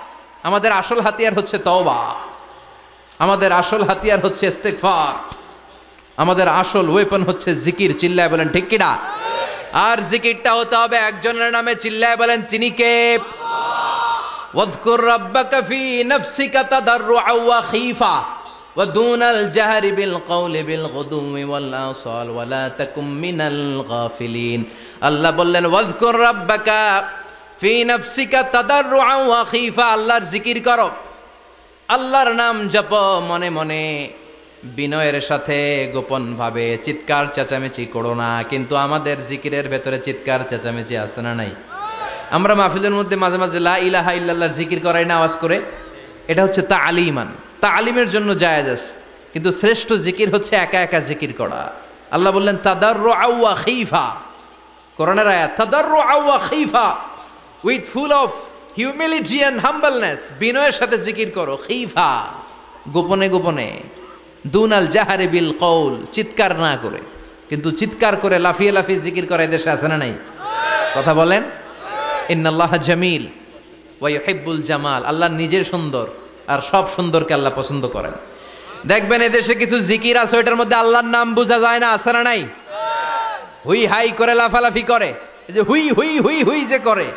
আমাদের আসল হাতিয়ার হচ্ছে তওবা, আমাদের আসল হাতিয়ার হচ্ছে ইস্তেগফার, আমাদের আসল ওয়েপন হচ্ছে জিকির। চিল্লায় বলেন ঠিক কিনা? আর জিকিরটা হতে হবে একজনের নামে। চিল্লায় বলেন তিনি কে? ওয়াযকুর রাব্বাকা ফি নাফসিকা তাদাররুআ ওয়া খীফা ওয়া দুনাল জাহরি বিল কওলি বিল গুদুমি ওয়াল আসাল ওয়া লা তাকুম মিনাল গাফিলিন। আল্লাহ বললেন ওয়াযকুর রাব্বাকা ফি নাফসিকা তাদাররুআ ওয়া খীফা, আল্লাহর জিকির করো, আল্লাহর নাম জপো মনে মনে, বিনয়ের সাথে, গোপন ভাবে, চিৎকার চেঁচামেচি করো না। কিন্তু আমাদের জিকিরের ভেতরে চিৎকার চেঁচামেচি আছে না নাই? আমরা মাহফিলের মধ্যে মাঝে মাঝে লা ইলাহা ইল্লাল্লাহর জিকির করাই না আওয়াজ করে। এটা হচ্ছে তালিমান, তালিমের জন্য জায়েজ আছে, কিন্তু শ্রেষ্ঠ জিকির হচ্ছে একা একা জিকির করা। আল্লাহ বললেন তাদাররুআ ওয়া খীফা, কোরআনের আয়াত, তাদাররুআ ওয়া খীফা, with full of humility and humbleness, বিনয়ের সাথে জিকির করো। খীফা, গোপনে গোপনে। দুনাল জাহারি বিল কওল, চিৎকার না করে। কিন্তু চিৎকার করে লাফিয়ে লাফিয়ে জিকির করা দেশে আছে না নাই? কথা বলেন। ইন্নাল্লাহা জামিল ওয়া ইউহিব্বুল জামাল, আল্লাহ নিজের সুন্দর, আর সব সুন্দরকে আল্লাহ পছন্দ করেন। দেখবেন এদেশে কিছু জিকির আছে ওইটার মধ্যে আল্লাহর নাম বোঝা যায় না, আছে না নাই? হুই হাই করে লাফালাফি করে, এই যে হুই হুই হুই হুই যে করে,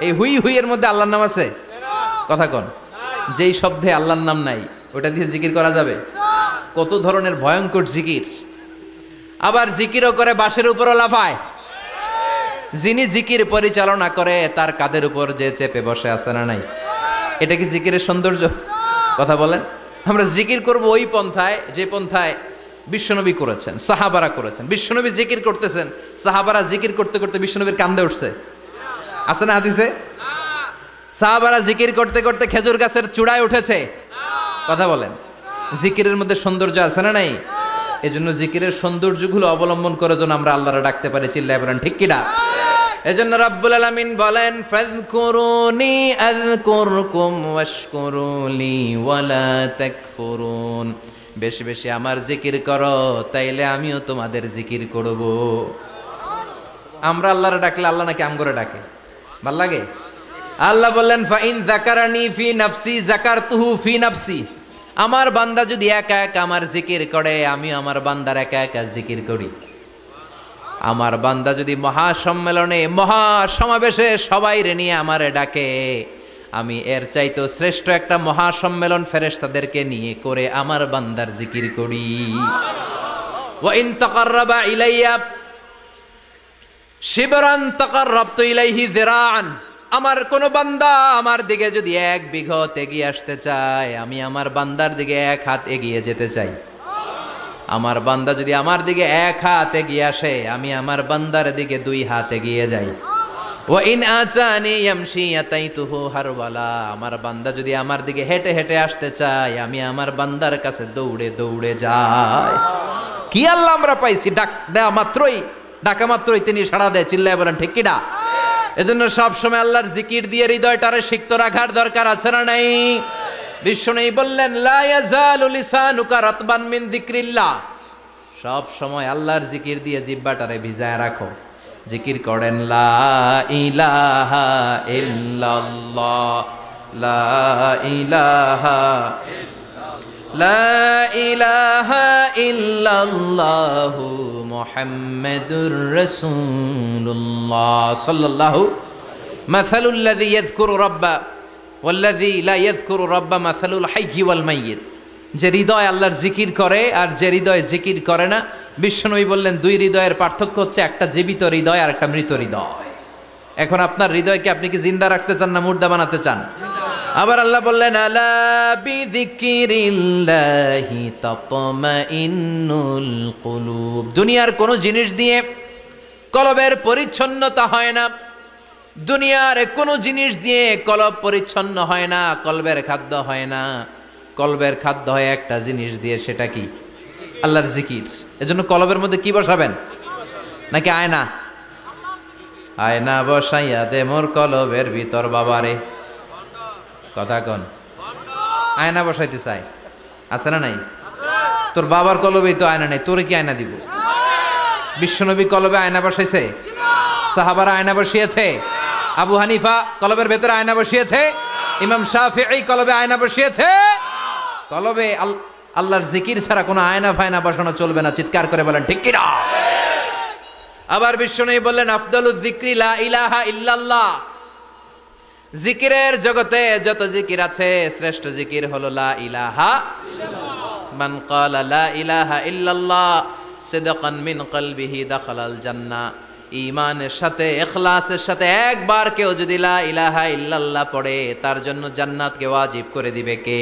এই হুই হুই এর মধ্যে আল্লাহর নাম আছে? কথা কন। যেই শব্দে আল্লাহর নাম নাই ওটা দিয়ে জিকির করা যাবে? কত ধরনের ভয়ঙ্কর জিকির। আবার জিকিরও করে বাঁশের উপরও লাফায়। যিনি জিকির পরিচালনা করে তার কাঁধের উপর যে চেপে বসে, আছে না নাই? এটা কি জিকিরের সৌন্দর্য? কথা বলেন। আমরা জিকির করব ওই পন্থায় যে পন্থায় বিশ্বনবী করেছেন, সাহাবারা করেছেন। বিশ্বনবী জিকির করতেছেন, সাহাবারা জিকির করতে করতে বিশ্বনবীর কান্দে উঠছে, আছে না হাদিসে? সাহাবারা জিকির করতে করতে খেজুর গাছের চূড়ায় উঠেছে। কথা বলেন। জিকিরের মধ্যে সৌন্দর্য আছে না নাই? এজন্য জিকিরের সৌন্দর্যগুলো অবলম্বন করে যেন আমরা আল্লাহরে ডাকতে পারি। চিল্লায় বলেন ঠিক কিনা? এজন্য রাব্বুল আলামিন বলেন ফাযকুরুনি আযকুরকুম ওয়াশকুরুলি ওয়ালা তাকফুরুন, বেশি বেশি আমার জিকির করো, তাইলে আমিও তোমাদের জিকির করব। আমরা আল্লাহরে ডাকলে আল্লাহ নাকি আমগরে ডাকে? ভাল লাগে? আল্লাহ বললেন ফাইন যাকারানি ফি নাফসি যাকারতুহু ফি নাফসি, আমার বান্দা যদি একা একা আমার জিকির করে, আমি আমার বান্দার একা একা জিকির করি। আমার বান্দা যদি মহাসম্মেলনে, মহাসমাবেশে সবাই রে নিয়ে আমারে ডাকে, আমি এর চাইতো শ্রেষ্ঠ একটা মহাসম্মেলন ফেরেশতাদেরকে নিয়ে করে আমার বান্দার জিকির করি। ওয়া ইন তাকাররাবা ইলাইয়া শিবরান তাকাররাবতু ইলাইহি যিরাআন, আমার কোন বান্দা আমার দিকে যদি 1 বিঘত এগিয়ে আসতে চায়, আমি আমার বান্দার দিকে 1 হাত এগিয়ে যেতে চাই। আমার বান্দা যদি আমার দিকে 1 হাত এগিয়ে আসে, আমি আমার বান্দার দিকে 2 হাত এগিয়ে যাই। ওয়া ইন আতানি ইয়ামশি আতাইতুহু হারওয়ালা, আমার বান্দা যদি আমার দিকে হেঁটে হেঁটে আসতে চায়, আমি আমার বান্দার কাছে দৌড়ে দৌড়ে যাই। কি আল্লাহ আমরা পাইছি, ডাকা মাত্রই তিনি সাড়া দেয়। চিল্লায় বলেন ঠিক কিনা? এজন্য সব সময় আল্লাহর জিকির দিয়ে হৃদয়টারে সিক্ত রাখার দরকার আছে না নাই? বিশ্বনবী বললেন লা ইয়াজালু লিসানুকা রাতবান মিন যিকরিল্লাহ, সব সময় আল্লাহর জিকির দিয়ে জিহ্বাটারে ভিজায় রাখো। জিকির করেন লা ইলাহা ইল্লাল্লাহ, লা ইলাহা লা ইলাহা ইল্লাল্লাহু মুহাম্মাদুর রাসূলুল্লাহ সাল্লাল্লাহু মাসালুল লাযী ইয়াযকুরু রাব্বা ওয়াল্লাযী লা ইয়াযকুরু রাব্বা মাসালুল হাইয়্যি ওয়াল মাইয়্যিত। যে হৃদয় আল্লাহর জিকির করে আর যে হৃদয় জিকির করে না, বিশ্বনবী বললেন 2 হৃদয়ের পার্থক্য হচ্ছে একটা জীবিত হৃদয় আর একটা মৃত হৃদয়। এখন আপনার হৃদয়কে আপনি কি জিন্দা রাখতে চান না মুর্দা বানাতে চান? আবার আল্লাহ বললেন আলা বিযিকিরিল্লাহি তাতমাইন্নুল কুলুব। দুনিয়ার কোন জিনিস দিয়ে কলবের পরিচ্ছন্নতা হয় না, দুনিয়ার কোন জিনিস দিয়ে কলব পরিচ্ছন্ন হয় না, কলবের খাদ্য হয় না। কলবের খাদ্য হয় একটা জিনিস দিয়ে, সেটা কি? আল্লাহর জিকির। এজন্য কলবের মধ্যে কি বসাবেন? নাকি আয়না? আয়না বসাইয়া দে মোর কলবের ভিতর বাবারে। কথা কন, আয়না বসাইতে চাই, আছে না নাই? তোর বাবার কলবেই তো আয়না নাই, তোরে কি আয়না দিব? বিশ্বনবী কলবে আয়না বসাইছে? সাহাবারা আয়না বসিয়েছে? আবু হানিফা কলবের ভেতরে আয়না বসিয়েছে? ইমাম শাফিঈ কলবে আয়না বসিয়েছে? কলবে আল্লাহর জিকির ছাড়া কোনো আয়না ফায়না বসানো চলবে না। চিৎকার করে বলেন ঠিক কিনা? আবার বিশ্বনবী বললেন আফদালুয যিকরি লা ইলাহা ইল্লাল্লাহ। জিকিরের জগতে যত জিকির আছে শ্রেষ্ঠ জিকির হলো লা ইলাহা ইল্লাল্লাহ। মান ক্বালা লা ইলাহা ইল্লাল্লাহ সিদকান মিন কলবিহি দাখালাল জান্নাহ। ঈমানের সাথে ইখলাসের সাথে একবার কেউ যদি লা ইলাহা ইল্লাল্লাহ পড়ে, তার জন্য জান্নাতকে ওয়াজিব করে দিবে কে?